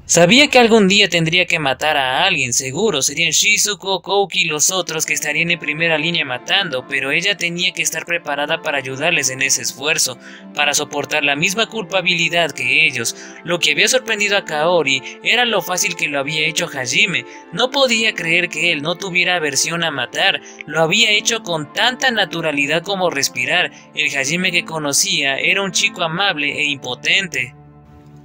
Sabía que algún día tendría que matar a alguien, seguro, serían Shizuko, Kouki y los otros que estarían en primera línea matando, pero ella tenía que estar preparada para ayudarles en ese esfuerzo, para soportar la misma culpabilidad que ellos. Lo que había sorprendido a Kaori era lo fácil que lo había hecho Hajime. No podía creer que él no tuviera aversión a matar, lo había hecho con tanta naturalidad como respirar. El Hajime que conocía era un chico amable e impotente.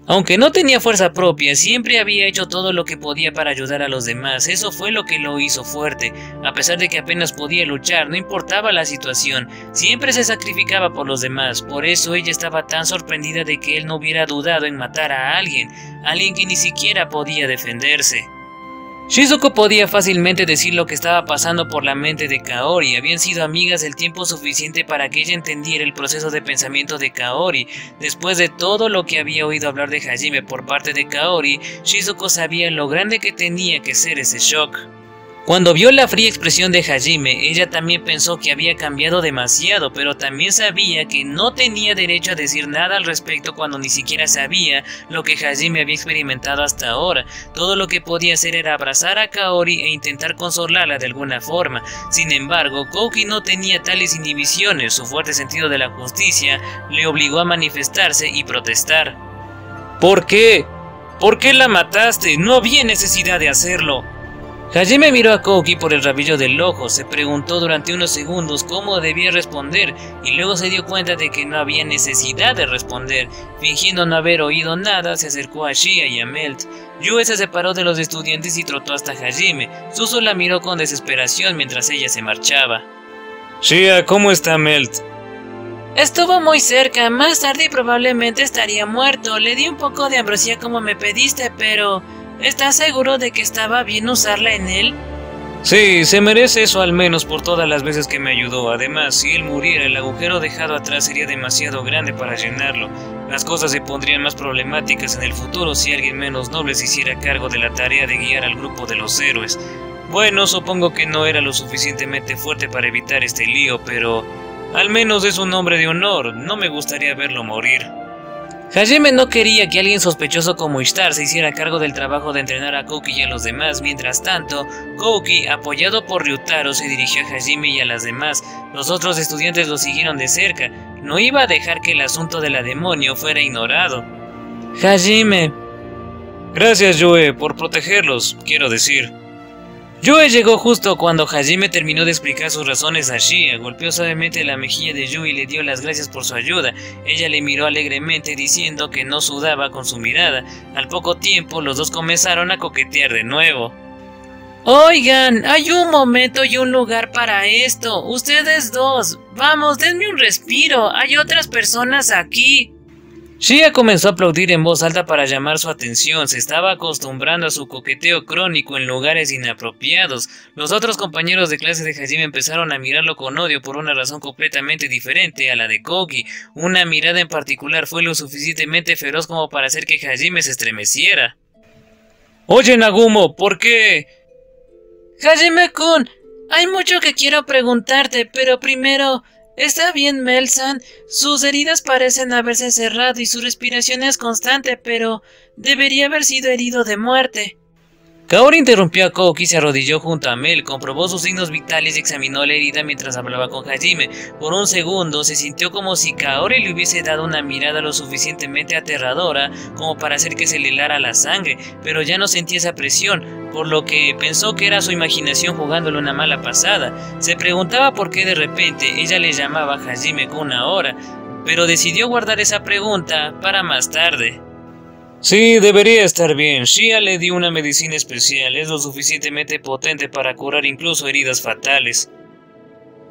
Aunque no tenía fuerza propia, siempre había hecho todo lo que podía para ayudar a los demás. Eso fue lo que lo hizo fuerte. A pesar de que apenas podía luchar, no importaba la situación, siempre se sacrificaba por los demás. Por eso ella estaba tan sorprendida de que él no hubiera dudado en matar a alguien que ni siquiera podía defenderse. Shizuko podía fácilmente decir lo que estaba pasando por la mente de Kaori. Habían sido amigas el tiempo suficiente para que ella entendiera el proceso de pensamiento de Kaori. Después de todo lo que había oído hablar de Hajime por parte de Kaori, Shizuko sabía lo grande que tenía que ser ese shock. Cuando vio la fría expresión de Hajime, ella también pensó que había cambiado demasiado, pero también sabía que no tenía derecho a decir nada al respecto cuando ni siquiera sabía lo que Hajime había experimentado hasta ahora. Todo lo que podía hacer era abrazar a Kaori e intentar consolarla de alguna forma. Sin embargo, Kouki no tenía tales inhibiciones. Su fuerte sentido de la justicia le obligó a manifestarse y protestar. ¿Por qué? ¿Por qué la mataste? No había necesidad de hacerlo. Hajime miró a Kouki por el rabillo del ojo, se preguntó durante unos segundos cómo debía responder y luego se dio cuenta de que no había necesidad de responder. Fingiendo no haber oído nada, se acercó a Shia y a Melt. Yue se separó de los estudiantes y trotó hasta Hajime. Suzu la miró con desesperación mientras ella se marchaba. Shia, ¿cómo está Melt? Estuvo muy cerca, más tarde probablemente estaría muerto. Le di un poco de ambrosía como me pediste, pero... ¿estás seguro de que estaba bien usarla en él? Sí, se merece eso al menos por todas las veces que me ayudó. Además, si él muriera, el agujero dejado atrás sería demasiado grande para llenarlo. Las cosas se pondrían más problemáticas en el futuro si alguien menos noble se hiciera cargo de la tarea de guiar al grupo de los héroes. Bueno, supongo que no era lo suficientemente fuerte para evitar este lío, pero al menos es un hombre de honor. No me gustaría verlo morir. Hajime no quería que alguien sospechoso como Ishtar se hiciera cargo del trabajo de entrenar a Kouki y a los demás. Mientras tanto, Kouki, apoyado por Ryutaro, se dirigió a Hajime y a las demás. Los otros estudiantes lo siguieron de cerca. No iba a dejar que el asunto de la demonio fuera ignorado. Hajime. Gracias, Yue, por protegerlos, quiero decir. Yue llegó justo cuando Hajime terminó de explicar sus razones a Shia. Golpeó suavemente la mejilla de Yue y le dio las gracias por su ayuda. Ella le miró alegremente diciendo que no sudaba con su mirada. Al poco tiempo los dos comenzaron a coquetear de nuevo. Oigan, hay un momento y un lugar para esto. Ustedes dos, vamos, denme un respiro. Hay otras personas aquí. Shia comenzó a aplaudir en voz alta para llamar su atención. Se estaba acostumbrando a su coqueteo crónico en lugares inapropiados. Los otros compañeros de clase de Hajime empezaron a mirarlo con odio por una razón completamente diferente a la de Kouki. Una mirada en particular fue lo suficientemente feroz como para hacer que Hajime se estremeciera. Oye, Nagumo, ¿por qué? Hajime-kun, hay mucho que quiero preguntarte, pero primero... ¿está bien, Mel-san? Sus heridas parecen haberse cerrado y su respiración es constante, pero debería haber sido herido de muerte. Kaori interrumpió a Kouki y se arrodilló junto a Mel, comprobó sus signos vitales y examinó la herida mientras hablaba con Hajime. Por un segundo se sintió como si Kaori le hubiese dado una mirada lo suficientemente aterradora como para hacer que se le helara la sangre, pero ya no sentía esa presión, por lo que pensó que era su imaginación jugándole una mala pasada. Se preguntaba por qué de repente ella le llamaba Hajime-kun ahora, pero decidió guardar esa pregunta para más tarde. Sí, debería estar bien. Shia le dio una medicina especial. Es lo suficientemente potente para curar incluso heridas fatales.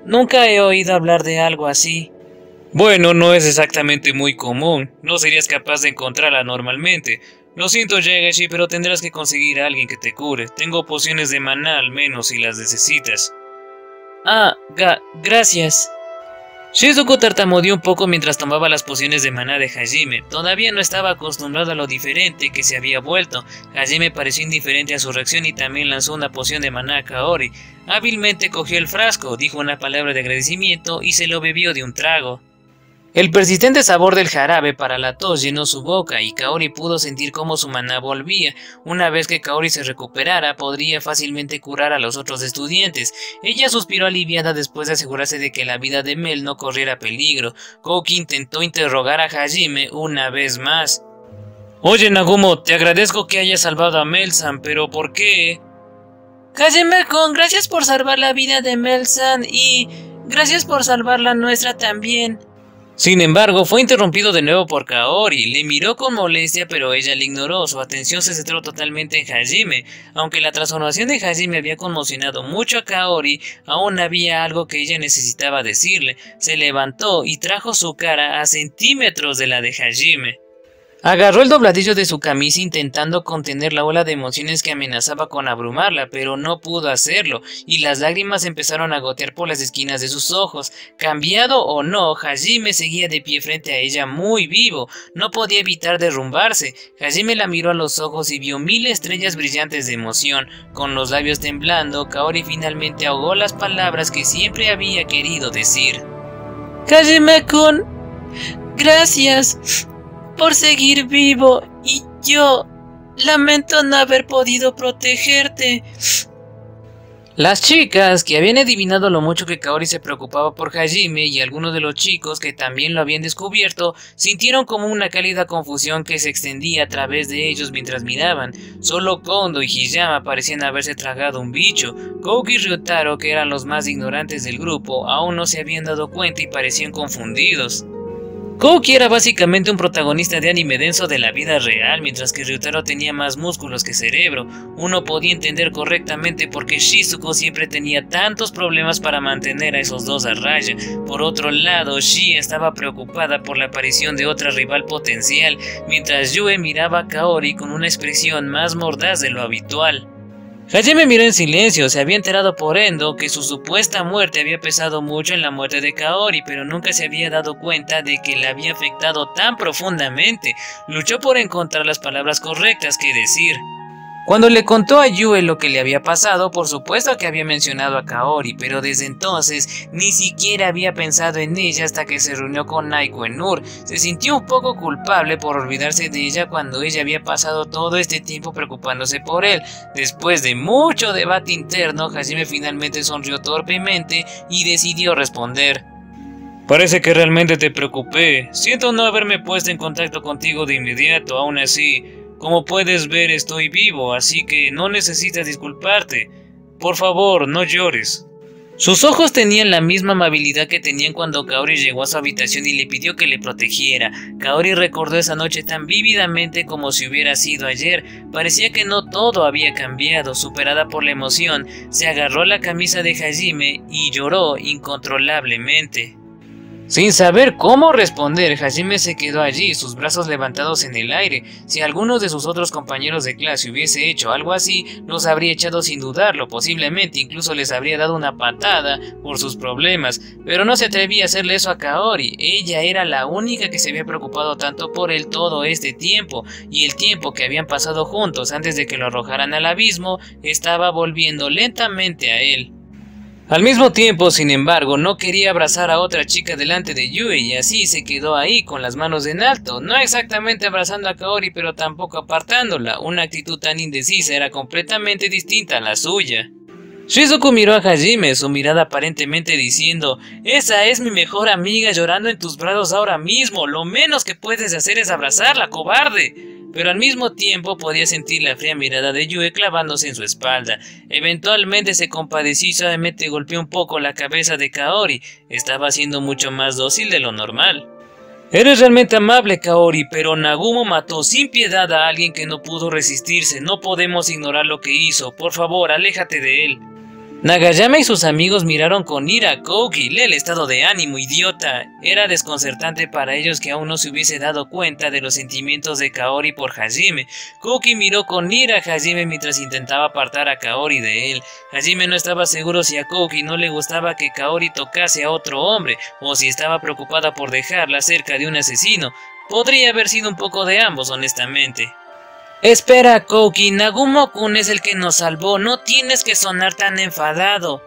Nunca he oído hablar de algo así. Bueno, no es exactamente muy común. No serías capaz de encontrarla normalmente. Lo siento, Yageshi, pero tendrás que conseguir a alguien que te cure. Tengo pociones de maná al menos si las necesitas. Ah, gracias. Shizuku tartamudeó un poco mientras tomaba las pociones de maná de Hajime. Todavía no estaba acostumbrado a lo diferente que se había vuelto. Hajime pareció indiferente a su reacción y también lanzó una poción de maná a Kaori. Hábilmente cogió el frasco, dijo una palabra de agradecimiento y se lo bebió de un trago. El persistente sabor del jarabe para la tos llenó su boca y Kaori pudo sentir cómo su maná volvía. Una vez que Kaori se recuperara, podría fácilmente curar a los otros estudiantes. Ella suspiró aliviada después de asegurarse de que la vida de Mel no corriera peligro. Kouki intentó interrogar a Hajime una vez más. Oye, Nagumo, te agradezco que hayas salvado a Mel-san, pero ¿por qué? Hajime-kun, gracias por salvar la vida de Mel-san y gracias por salvar la nuestra también. Sin embargo, fue interrumpido de nuevo por Kaori. Le miró con molestia, pero ella le ignoró. Su atención se centró totalmente en Hajime. Aunque la transformación de Hajime había conmocionado mucho a Kaori, aún había algo que ella necesitaba decirle. Se levantó y trajo su cara a centímetros de la de Hajime. Agarró el dobladillo de su camisa intentando contener la ola de emociones que amenazaba con abrumarla, pero no pudo hacerlo, y las lágrimas empezaron a gotear por las esquinas de sus ojos. Cambiado o no, Hajime seguía de pie frente a ella muy vivo, no podía evitar derrumbarse. Hajime la miró a los ojos y vio 1000 estrellas brillantes de emoción. Con los labios temblando, Kaori finalmente ahogó las palabras que siempre había querido decir. Hajime-kun, gracias por seguir vivo, y yo lamento no haber podido protegerte. Las chicas, que habían adivinado lo mucho que Kaori se preocupaba por Hajime, y algunos de los chicos que también lo habían descubierto, sintieron como una cálida confusión que se extendía a través de ellos mientras miraban. Solo Kondo y Hiyama parecían haberse tragado un bicho. Kouki y Ryotaro, que eran los más ignorantes del grupo, aún no se habían dado cuenta y parecían confundidos. Kouki era básicamente un protagonista de anime denso de la vida real, mientras que Ryotaro tenía más músculos que cerebro. Uno podía entender correctamente por qué Shizuko siempre tenía tantos problemas para mantener a esos dos a raya. Por otro lado, Shi estaba preocupada por la aparición de otra rival potencial, mientras Yue miraba a Kaori con una expresión más mordaz de lo habitual. Hajime miró en silencio. Se había enterado por Endo que su supuesta muerte había pesado mucho en la muerte de Kaori, pero nunca se había dado cuenta de que la había afectado tan profundamente. Luchó por encontrar las palabras correctas que decir. Cuando le contó a Yue lo que le había pasado, por supuesto que había mencionado a Kaori, pero desde entonces ni siquiera había pensado en ella hasta que se reunió con Naiko en Ur. Se sintió un poco culpable por olvidarse de ella cuando ella había pasado todo este tiempo preocupándose por él. Después de mucho debate interno, Hajime finalmente sonrió torpemente y decidió responder. Parece que realmente te preocupé. Siento no haberme puesto en contacto contigo de inmediato, aún así. Como puedes ver, estoy vivo, así que no necesitas disculparte. Por favor, no llores. Sus ojos tenían la misma amabilidad que tenían cuando Kaori llegó a su habitación y le pidió que le protegiera. Kaori recordó esa noche tan vívidamente como si hubiera sido ayer. Parecía que no todo había cambiado. Superada por la emoción, se agarró la camisa de Hajime y lloró incontrolablemente. Sin saber cómo responder, Hajime se quedó allí, sus brazos levantados en el aire. Si alguno de sus otros compañeros de clase hubiese hecho algo así, los habría echado sin dudarlo, posiblemente incluso les habría dado una patada por sus problemas, pero no se atrevía a hacerle eso a Kaori. Ella era la única que se había preocupado tanto por él todo este tiempo, y el tiempo que habían pasado juntos antes de que lo arrojaran al abismo estaba volviendo lentamente a él. Al mismo tiempo, sin embargo, no quería abrazar a otra chica delante de Yue y así se quedó ahí con las manos en alto, no exactamente abrazando a Kaori pero tampoco apartándola. Una actitud tan indecisa era completamente distinta a la suya. Shizuku miró a Hajime, su mirada aparentemente diciendo: «Esa es mi mejor amiga llorando en tus brazos ahora mismo, lo menos que puedes hacer es abrazarla, cobarde». Pero al mismo tiempo podía sentir la fría mirada de Yue clavándose en su espalda. Eventualmente se compadeció y suavemente golpeó un poco la cabeza de Kaori. Estaba siendo mucho más dócil de lo normal. «Eres realmente amable, Kaori, pero Nagumo mató sin piedad a alguien que no pudo resistirse. No podemos ignorar lo que hizo. Por favor, aléjate de él». Nagayama y sus amigos miraron con ira a Kouki. Lee el estado de ánimo, idiota. Era desconcertante para ellos que aún no se hubiese dado cuenta de los sentimientos de Kaori por Hajime. Kouki miró con ira a Hajime mientras intentaba apartar a Kaori de él. Hajime no estaba seguro si a Kouki no le gustaba que Kaori tocase a otro hombre, o si estaba preocupada por dejarla cerca de un asesino. Podría haber sido un poco de ambos, honestamente. «Espera, Kouki, Nagumo-kun es el que nos salvó, no tienes que sonar tan enfadado».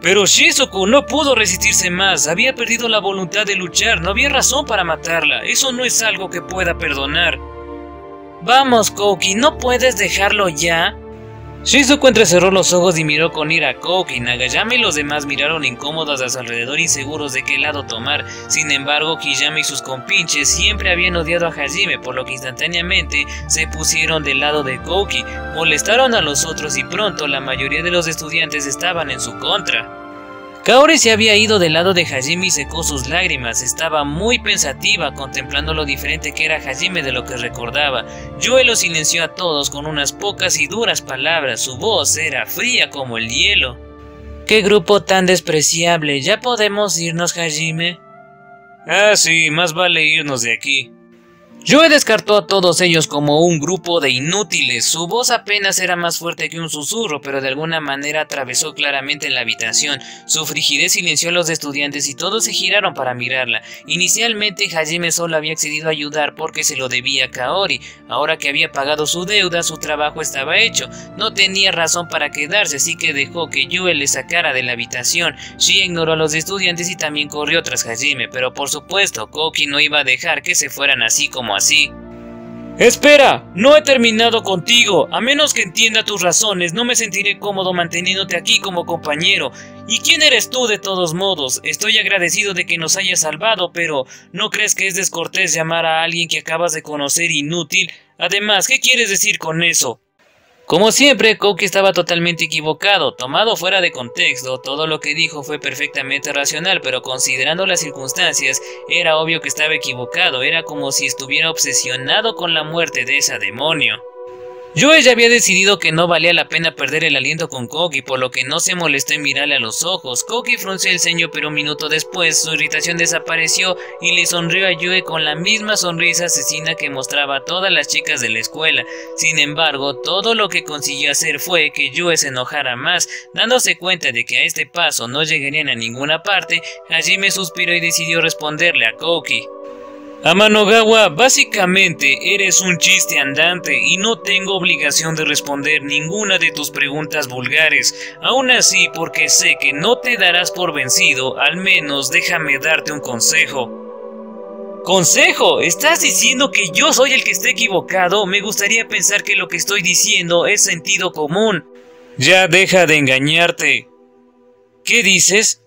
«Pero Shizuku no pudo resistirse más, había perdido la voluntad de luchar, no había razón para matarla, eso no es algo que pueda perdonar». «Vamos, Kouki, ¿no puedes dejarlo ya?». Shizuku entrecerró los ojos y miró con ira a Kouki. Nagayama y los demás miraron incómodos a su alrededor, inseguros de qué lado tomar. Sin embargo, Kiyama y sus compinches siempre habían odiado a Hajime, por lo que instantáneamente se pusieron del lado de Kouki. Molestaron a los otros y pronto la mayoría de los estudiantes estaban en su contra. Kaori se había ido del lado de Hajime y secó sus lágrimas. Estaba muy pensativa, contemplando lo diferente que era Hajime de lo que recordaba. Yue lo silenció a todos con unas pocas y duras palabras. Su voz era fría como el hielo. «¿Qué grupo tan despreciable? ¿Ya podemos irnos, Hajime?» «Ah, sí, más vale irnos de aquí». Yue descartó a todos ellos como un grupo de inútiles. Su voz apenas era más fuerte que un susurro, pero de alguna manera atravesó claramente la habitación. Su frigidez silenció a los estudiantes y todos se giraron para mirarla. Inicialmente Hajime solo había accedido a ayudar porque se lo debía a Kaori. Ahora que había pagado su deuda, su trabajo estaba hecho. No tenía razón para quedarse, así que dejó que Yue le sacara de la habitación. Shi ignoró a los estudiantes y también corrió tras Hajime, pero por supuesto Koki no iba a dejar que se fueran así como así. Espera, no he terminado contigo. A menos que entienda tus razones, no me sentiré cómodo manteniéndote aquí como compañero. ¿Y quién eres tú de todos modos? Estoy agradecido de que nos hayas salvado, pero ¿no crees que es descortés llamar a alguien que acabas de conocer inútil? Además, ¿qué quieres decir con eso? Como siempre, Koki estaba totalmente equivocado. Tomado fuera de contexto, todo lo que dijo fue perfectamente racional, pero considerando las circunstancias, era obvio que estaba equivocado. Era como si estuviera obsesionado con la muerte de ese demonio. Yue ya había decidido que no valía la pena perder el aliento con Koki, por lo que no se molestó en mirarle a los ojos. Koki frunció el ceño, pero un minuto después su irritación desapareció y le sonrió a Yue con la misma sonrisa asesina que mostraba a todas las chicas de la escuela. Sin embargo, todo lo que consiguió hacer fue que Yue se enojara más. Dándose cuenta de que a este paso no llegarían a ninguna parte, Hajime suspiró y decidió responderle a Koki. Amanogawa, básicamente eres un chiste andante y no tengo obligación de responder ninguna de tus preguntas vulgares. Aún así, porque sé que no te darás por vencido, al menos déjame darte un consejo. ¿Consejo? ¿Estás diciendo que yo soy el que está equivocado? Me gustaría pensar que lo que estoy diciendo es sentido común. Ya deja de engañarte. ¿Qué dices?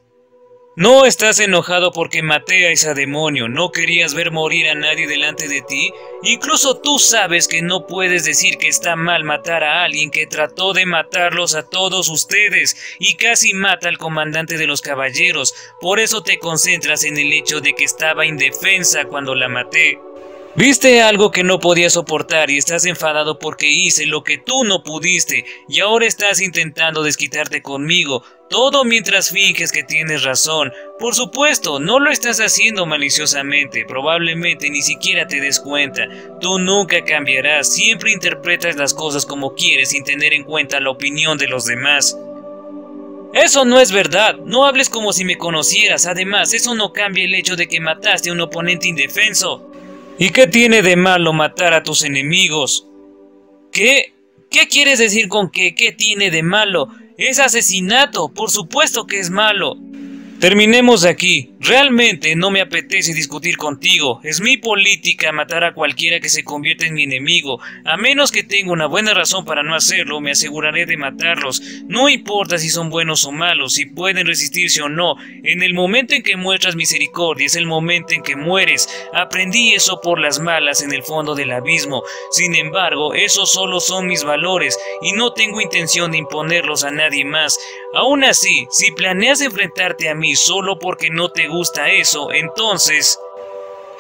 ¿No estás enojado porque maté a ese demonio? ¿No querías ver morir a nadie delante de ti? Incluso tú sabes que no puedes decir que está mal matar a alguien que trató de matarlos a todos ustedes y casi mata al comandante de los caballeros. Por eso te concentras en el hecho de que estaba indefensa cuando la maté. Viste algo que no podías soportar y estás enfadado porque hice lo que tú no pudiste y ahora estás intentando desquitarte conmigo, todo mientras finges que tienes razón. Por supuesto, no lo estás haciendo maliciosamente, probablemente ni siquiera te des cuenta. Tú nunca cambiarás, siempre interpretas las cosas como quieres sin tener en cuenta la opinión de los demás. Eso no es verdad, no hables como si me conocieras, además eso no cambia el hecho de que mataste a un oponente indefenso. ¿Y qué tiene de malo matar a tus enemigos? ¿Qué? ¿Qué quieres decir con que qué tiene de malo? Es asesinato, por supuesto que es malo. Terminemos aquí. Realmente no me apetece discutir contigo. Es mi política matar a cualquiera que se convierta en mi enemigo. A menos que tenga una buena razón para no hacerlo, me aseguraré de matarlos. No importa si son buenos o malos, si pueden resistirse o no. En el momento en que muestras misericordia es el momento en que mueres. Aprendí eso por las malas en el fondo del abismo. Sin embargo, esos solo son mis valores y no tengo intención de imponerlos a nadie más. Aún así, si planeas enfrentarte a mí solo porque no te gusta eso, entonces...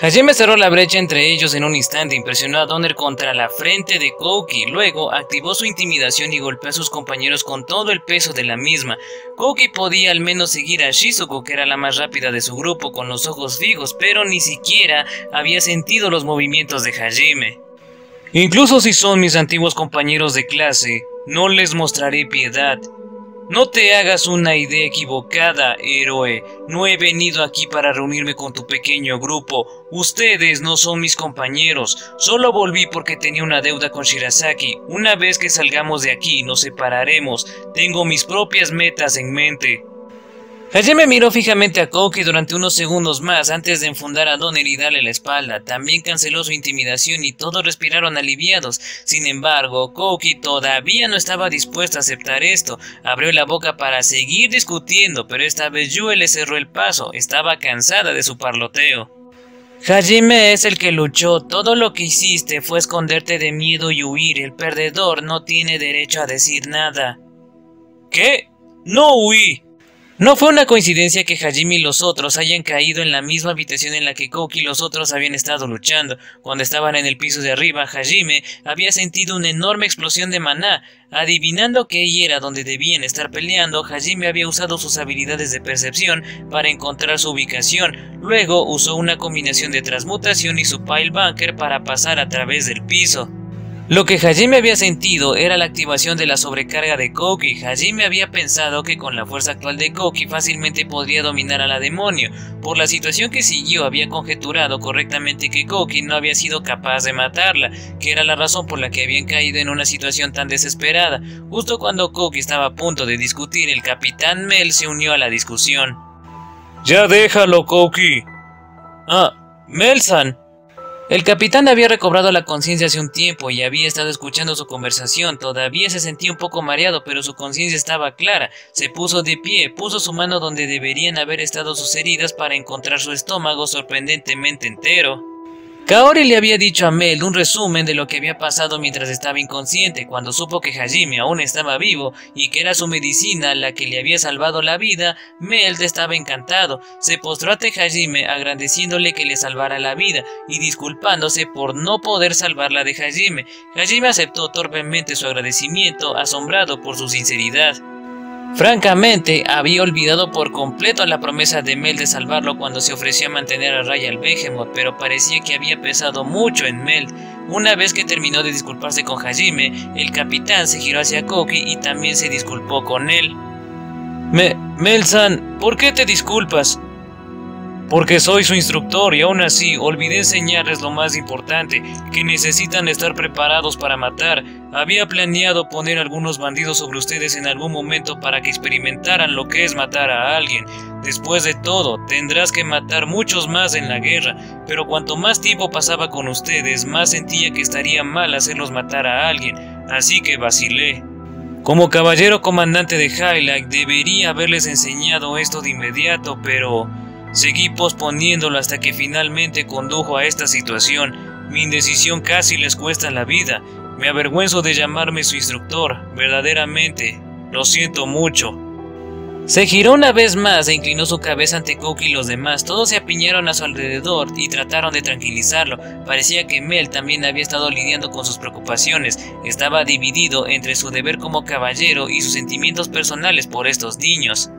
Hajime cerró la brecha entre ellos en un instante, impresionó a Donner contra la frente de Koki. Luego activó su intimidación y golpeó a sus compañeros con todo el peso de la misma. Koki podía al menos seguir a Shizuko, que era la más rápida de su grupo, con los ojos fijos, pero ni siquiera había sentido los movimientos de Hajime. Incluso si son mis antiguos compañeros de clase, no les mostraré piedad. No te hagas una idea equivocada, héroe. No he venido aquí para reunirme con tu pequeño grupo. Ustedes no son mis compañeros. Solo volví porque tenía una deuda con Shirasaki. Una vez que salgamos de aquí, nos separaremos. Tengo mis propias metas en mente. Hajime miró fijamente a Koki durante unos segundos más antes de enfundar a Donner y darle la espalda. También canceló su intimidación y todos respiraron aliviados. Sin embargo, Koki todavía no estaba dispuesto a aceptar esto. Abrió la boca para seguir discutiendo, pero esta vez Yue le cerró el paso. Estaba cansada de su parloteo. Hajime es el que luchó. Todo lo que hiciste fue esconderte de miedo y huir. El perdedor no tiene derecho a decir nada. ¿Qué? No huí. No fue una coincidencia que Hajime y los otros hayan caído en la misma habitación en la que Kouki y los otros habían estado luchando. Cuando estaban en el piso de arriba, Hajime había sentido una enorme explosión de maná. Adivinando que ahí era donde debían estar peleando, Hajime había usado sus habilidades de percepción para encontrar su ubicación. Luego usó una combinación de transmutación y su Pile Bunker para pasar a través del piso. Lo que Hajime había sentido era la activación de la sobrecarga de Kouki. Hajime había pensado que con la fuerza actual de Kouki fácilmente podría dominar a la demonio. Por la situación que siguió había conjeturado correctamente que Kouki no había sido capaz de matarla, que era la razón por la que habían caído en una situación tan desesperada. Justo cuando Kouki estaba a punto de discutir, el capitán Mel se unió a la discusión. ¡Ya déjalo, Kouki! Mel-san. El capitán había recobrado la conciencia hace un tiempo y había estado escuchando su conversación. Todavía se sentía un poco mareado, pero su conciencia estaba clara. Se puso de pie, puso su mano donde deberían haber estado sus heridas para encontrar su estómago sorprendentemente entero. Kaori le había dicho a Mel un resumen de lo que había pasado mientras estaba inconsciente. Cuando supo que Hajime aún estaba vivo y que era su medicina la que le había salvado la vida, Mel estaba encantado. Se postró ante Hajime agradeciéndole que le salvara la vida y disculpándose por no poder salvarla de Hajime. Hajime aceptó torpemente su agradecimiento, asombrado por su sinceridad. Francamente, había olvidado por completo la promesa de Mel de salvarlo cuando se ofreció a mantener a raya al Behemoth, pero parecía que había pesado mucho en Mel. Una vez que terminó de disculparse con Hajime, el capitán se giró hacia Kouki y también se disculpó con él. Mel-san, ¿por qué te disculpas? Porque soy su instructor y aún así olvidé enseñarles lo más importante, que necesitan estar preparados para matar. Había planeado poner algunos bandidos sobre ustedes en algún momento para que experimentaran lo que es matar a alguien. Después de todo, tendrás que matar muchos más en la guerra, pero cuanto más tiempo pasaba con ustedes, más sentía que estaría mal hacerlos matar a alguien, así que vacilé. Como caballero comandante de Highlight, debería haberles enseñado esto de inmediato, pero seguí posponiéndolo hasta que finalmente condujo a esta situación. Mi indecisión casi les cuesta la vida. Me avergüenzo de llamarme su instructor, verdaderamente. Lo siento mucho. Se giró una vez más e inclinó su cabeza ante Kouki y los demás. Todos se apiñaron a su alrededor y trataron de tranquilizarlo. Parecía que Mel también había estado lidiando con sus preocupaciones. Estaba dividido entre su deber como caballero y sus sentimientos personales por estos niños.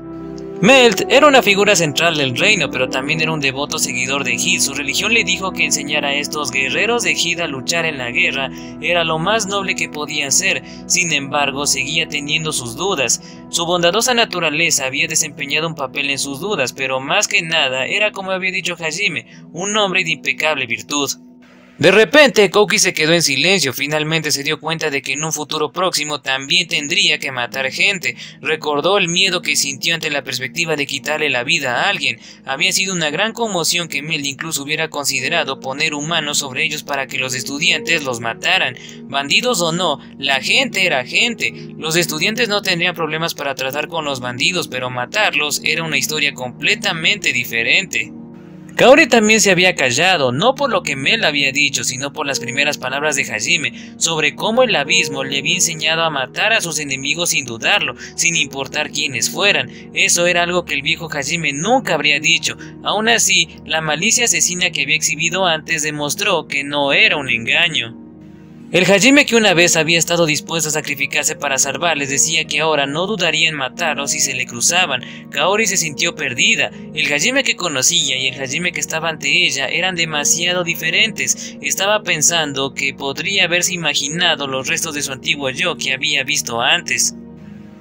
Melt era una figura central del reino, pero también era un devoto seguidor de Hid. Su religión le dijo que enseñar a estos guerreros de Hid a luchar en la guerra era lo más noble que podían ser. Sin embargo, seguía teniendo sus dudas. Su bondadosa naturaleza había desempeñado un papel en sus dudas, pero más que nada era, como había dicho Hajime, un hombre de impecable virtud. De repente, Kouki se quedó en silencio. Finalmente se dio cuenta de que en un futuro próximo también tendría que matar gente. Recordó el miedo que sintió ante la perspectiva de quitarle la vida a alguien. Había sido una gran conmoción que Mel incluso hubiera considerado poner humanos sobre ellos para que los estudiantes los mataran. Bandidos o no, la gente era gente. Los estudiantes no tendrían problemas para tratar con los bandidos, pero matarlos era una historia completamente diferente. Kaori también se había callado, no por lo que Mel había dicho, sino por las primeras palabras de Hajime, sobre cómo el abismo le había enseñado a matar a sus enemigos sin dudarlo, sin importar quiénes fueran. Eso era algo que el viejo Hajime nunca habría dicho. Aún así, la malicia asesina que había exhibido antes demostró que no era un engaño. El Hajime que una vez había estado dispuesto a sacrificarse para salvarles decía que ahora no dudaría en matarlos si se le cruzaban. Kaori se sintió perdida. El Hajime que conocía y el Hajime que estaba ante ella eran demasiado diferentes. Estaba pensando que podría haberse imaginado los restos de su antiguo yo que había visto antes.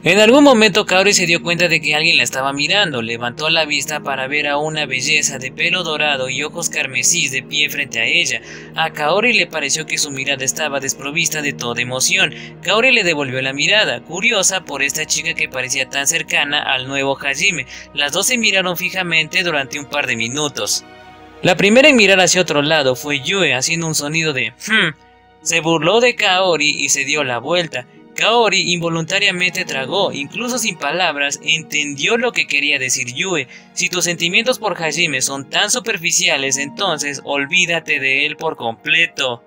En algún momento Kaori se dio cuenta de que alguien la estaba mirando. Levantó la vista para ver a una belleza de pelo dorado y ojos carmesí de pie frente a ella. A Kaori le pareció que su mirada estaba desprovista de toda emoción. Kaori le devolvió la mirada, curiosa por esta chica que parecía tan cercana al nuevo Hajime. Las dos se miraron fijamente durante un par de minutos. La primera en mirar hacia otro lado fue Yue, haciendo un sonido de Se burló de Kaori y se dio la vuelta. Kaori involuntariamente tragó, incluso sin palabras, entendió lo que quería decir Yue. Si tus sentimientos por Hajime son tan superficiales, entonces olvídate de él por completo.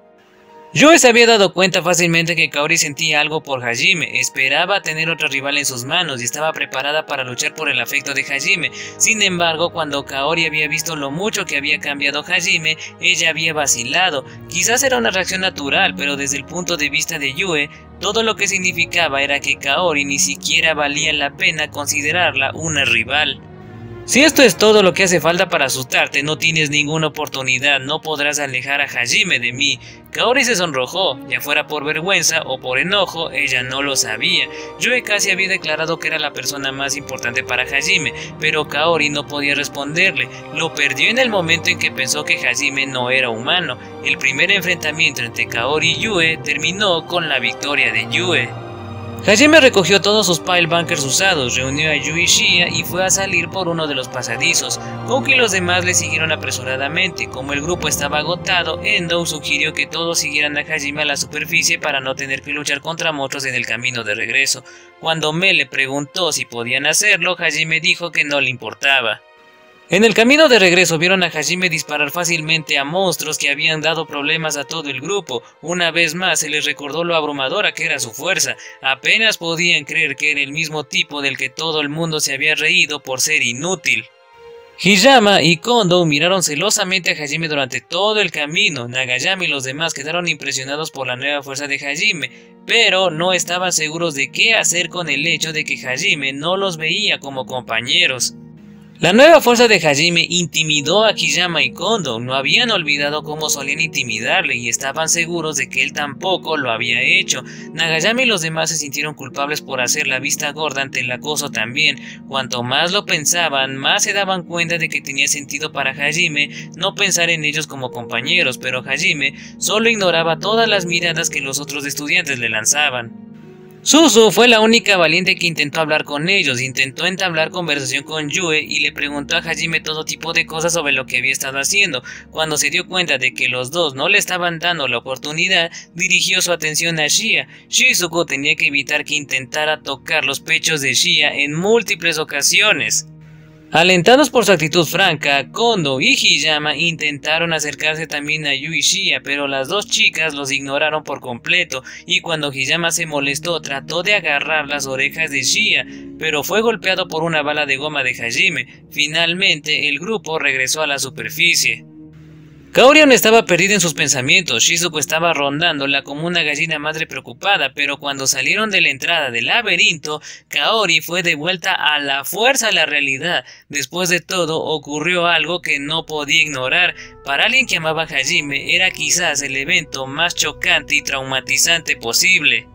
Yue se había dado cuenta fácilmente que Kaori sentía algo por Hajime, esperaba tener otra rival en sus manos y estaba preparada para luchar por el afecto de Hajime. Sin embargo, cuando Kaori había visto lo mucho que había cambiado Hajime, ella había vacilado. Quizás era una reacción natural, pero desde el punto de vista de Yue, todo lo que significaba era que Kaori ni siquiera valía la pena considerarla una rival. Si esto es todo lo que hace falta para asustarte, no tienes ninguna oportunidad, no podrás alejar a Hajime de mí. Kaori se sonrojó, ya fuera por vergüenza o por enojo, ella no lo sabía. Yue casi había declarado que era la persona más importante para Hajime, pero Kaori no podía responderle. Lo perdió en el momento en que pensó que Hajime no era humano. El primer enfrentamiento entre Kaori y Yue terminó con la victoria de Yue. Hajime recogió todos sus pile bunkers usados, reunió a Yui y Shia y fue a salir por uno de los pasadizos. Kouki y los demás le siguieron apresuradamente. Como el grupo estaba agotado, Endo sugirió que todos siguieran a Hajime a la superficie para no tener que luchar contra monstruos en el camino de regreso. Cuando Me le preguntó si podían hacerlo, Hajime dijo que no le importaba. En el camino de regreso vieron a Hajime disparar fácilmente a monstruos que habían dado problemas a todo el grupo. Una vez más se les recordó lo abrumadora que era su fuerza. Apenas podían creer que era el mismo tipo del que todo el mundo se había reído por ser inútil. Hiyama y Kondo miraron celosamente a Hajime durante todo el camino. Nagayama y los demás quedaron impresionados por la nueva fuerza de Hajime, pero no estaban seguros de qué hacer con el hecho de que Hajime no los veía como compañeros. La nueva fuerza de Hajime intimidó a Hiyama y Kondo, no habían olvidado cómo solían intimidarle y estaban seguros de que él tampoco lo había hecho. Nagayama y los demás se sintieron culpables por hacer la vista gorda ante el acoso también. Cuanto más lo pensaban, más se daban cuenta de que tenía sentido para Hajime no pensar en ellos como compañeros, pero Hajime solo ignoraba todas las miradas que los otros estudiantes le lanzaban. Suzu fue la única valiente que intentó hablar con ellos, intentó entablar conversación con Yue y le preguntó a Hajime todo tipo de cosas sobre lo que había estado haciendo. Cuando se dio cuenta de que los dos no le estaban dando la oportunidad, dirigió su atención a Shia. Shizuko tenía que evitar que intentara tocar los pechos de Shia en múltiples ocasiones. Alentados por su actitud franca, Kondo y Hiyama intentaron acercarse también a Yui y Shia, pero las dos chicas los ignoraron por completo, y cuando Hiyama se molestó trató de agarrar las orejas de Shia, pero fue golpeado por una bala de goma de Hajime. Finalmente, el grupo regresó a la superficie. Kaori aún estaba perdida en sus pensamientos. Shizuko estaba rondándola como una gallina madre preocupada, pero cuando salieron de la entrada del laberinto, Kaori fue de vuelta a la fuerza a la realidad. Después de todo, ocurrió algo que no podía ignorar. Para alguien que amaba a Hajime, era quizás el evento más chocante y traumatizante posible.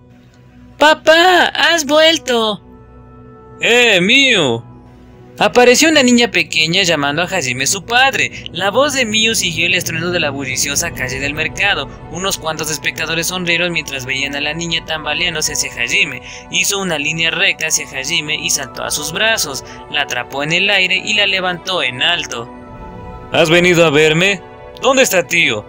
¡Papá! ¡Has vuelto! Miu! Apareció una niña pequeña llamando a Hajime su padre. La voz de Miu siguió el estruendo de la bulliciosa calle del mercado. Unos cuantos espectadores sonrieron mientras veían a la niña tambaleándose hacia Hajime. Hizo una línea recta hacia Hajime y saltó a sus brazos. La atrapó en el aire y la levantó en alto. ¿Has venido a verme? ¿Dónde está tío?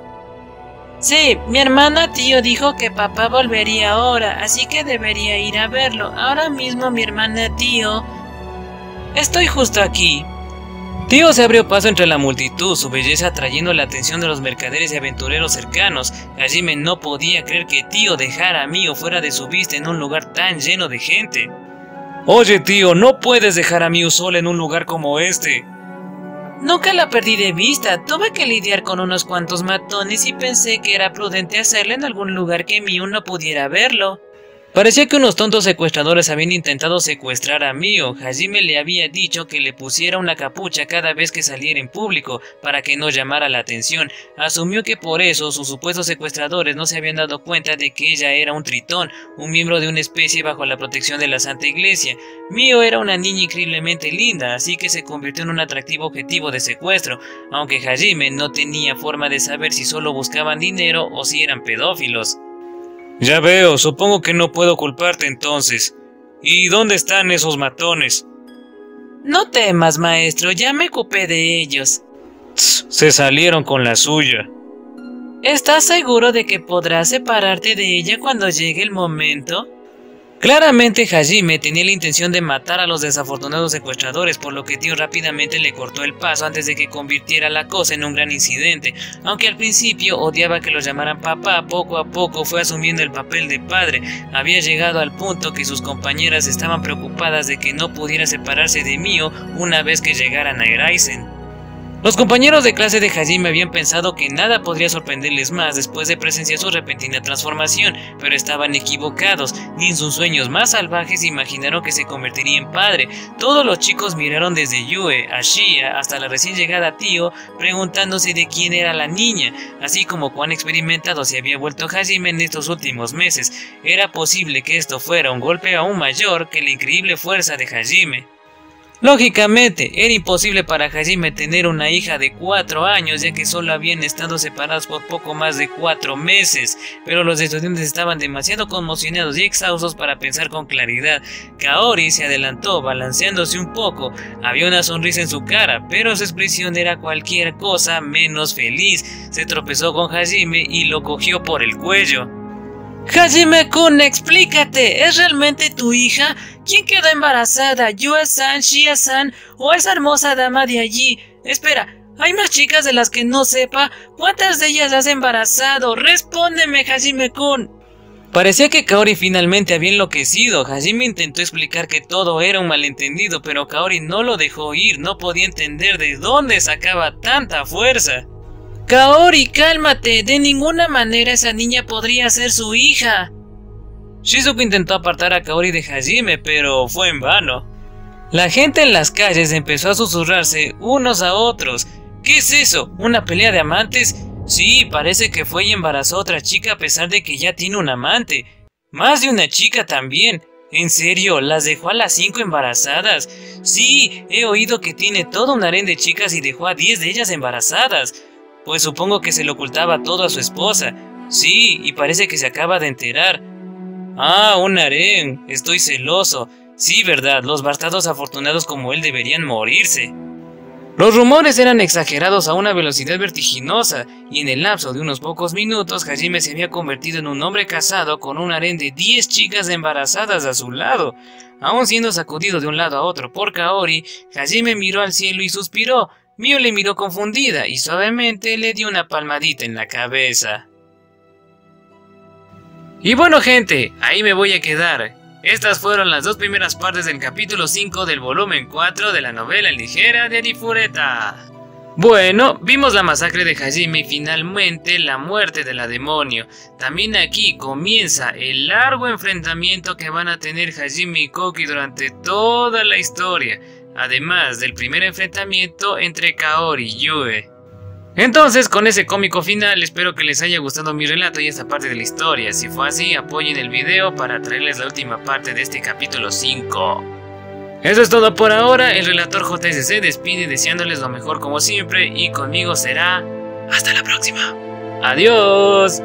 Sí, mi hermana tío dijo que papá volvería ahora, así que debería ir a verlo. Ahora mismo mi hermana tío... Estoy justo aquí. Tío se abrió paso entre la multitud, su belleza atrayendo la atención de los mercaderes y aventureros cercanos. Hajime no podía creer que tío dejara a Miu fuera de su vista en un lugar tan lleno de gente. Oye tío, no puedes dejar a Miu sola en un lugar como este. Nunca la perdí de vista, tuve que lidiar con unos cuantos matones y pensé que era prudente hacerlo en algún lugar que Miu no pudiera verlo. Parecía que unos tontos secuestradores habían intentado secuestrar a Miu. Hajime le había dicho que le pusiera una capucha cada vez que saliera en público para que no llamara la atención. Asumió que por eso sus supuestos secuestradores no se habían dado cuenta de que ella era un tritón, un miembro de una especie bajo la protección de la Santa Iglesia. Miu era una niña increíblemente linda, así que se convirtió en un atractivo objetivo de secuestro, aunque Hajime no tenía forma de saber si solo buscaban dinero o si eran pedófilos. Ya veo, supongo que no puedo culparte entonces. ¿Y dónde están esos matones? No temas, maestro, ya me ocupé de ellos. Se salieron con la suya. ¿Estás seguro de que podrás separarte de ella cuando llegue el momento? Claramente Hajime tenía la intención de matar a los desafortunados secuestradores, por lo que Tio rápidamente le cortó el paso antes de que convirtiera la cosa en un gran incidente. Aunque al principio odiaba que lo llamaran papá, poco a poco fue asumiendo el papel de padre. Había llegado al punto que sus compañeras estaban preocupadas de que no pudiera separarse de Mio una vez que llegaran a Eraisen. Los compañeros de clase de Hajime habían pensado que nada podría sorprenderles más después de presenciar su repentina transformación, pero estaban equivocados. Ni en sus sueños más salvajes imaginaron que se convertiría en padre. Todos los chicos miraron desde Yue a Shia hasta la recién llegada Tio, preguntándose de quién era la niña, así como cuán experimentado se había vuelto Hajime en estos últimos meses. Era posible que esto fuera un golpe aún mayor que la increíble fuerza de Hajime. Lógicamente, era imposible para Hajime tener una hija de 4 años, ya que solo habían estado separados por poco más de 4 meses, pero los estudiantes estaban demasiado conmocionados y exhaustos para pensar con claridad. Kaori se adelantó, balanceándose un poco. Había una sonrisa en su cara, pero su expresión era cualquier cosa menos feliz. Se tropezó con Hajime y lo cogió por el cuello. Hajime-kun, explícate, ¿es realmente tu hija? ¿Quién quedó embarazada? ¿Yue-san, Shia-san o esa hermosa dama de allí? Espera, ¿hay más chicas de las que no sepa? ¿Cuántas de ellas has embarazado? ¡Respóndeme, Hajime-kun! Parecía que Kaori finalmente había enloquecido. Hajime intentó explicar que todo era un malentendido, pero Kaori no lo dejó ir, no podía entender de dónde sacaba tanta fuerza. Kaori, cálmate, de ninguna manera esa niña podría ser su hija. Shizuku intentó apartar a Kaori de Hajime, pero fue en vano. La gente en las calles empezó a susurrarse unos a otros. ¿Qué es eso? ¿Una pelea de amantes? Sí, parece que fue y embarazó a otra chica a pesar de que ya tiene un amante. Más de una chica también. ¿En serio? ¿Las dejó a las 5 embarazadas? Sí, he oído que tiene todo un harén de chicas y dejó a 10 de ellas embarazadas. Pues supongo que se le ocultaba todo a su esposa. Sí, y parece que se acaba de enterar. Ah, un harén. Estoy celoso. Sí, verdad, los bastardos afortunados como él deberían morirse. Los rumores eran exagerados a una velocidad vertiginosa, y en el lapso de unos pocos minutos, Hajime se había convertido en un hombre casado con un harén de 10 chicas embarazadas a su lado. Aún siendo sacudido de un lado a otro por Kaori, Hajime miró al cielo y suspiró. Mio le miró confundida y suavemente le dio una palmadita en la cabeza. Y bueno, gente, ahí me voy a quedar. Estas fueron las dos primeras partes del capítulo 5 del volumen 4 de la novela ligera de Arifureta. Bueno, vimos la masacre de Hajime y finalmente la muerte de la demonio. También aquí comienza el largo enfrentamiento que van a tener Hajime y Koki durante toda la historia, además del primer enfrentamiento entre Kaori y Yue. Entonces, con ese cómico final, espero que les haya gustado mi relato y esta parte de la historia. Si fue así, apoyen el video para traerles la última parte de este capítulo 5. Eso es todo por ahora. El relator JS se despide deseándoles lo mejor como siempre y conmigo será hasta la próxima. Adiós.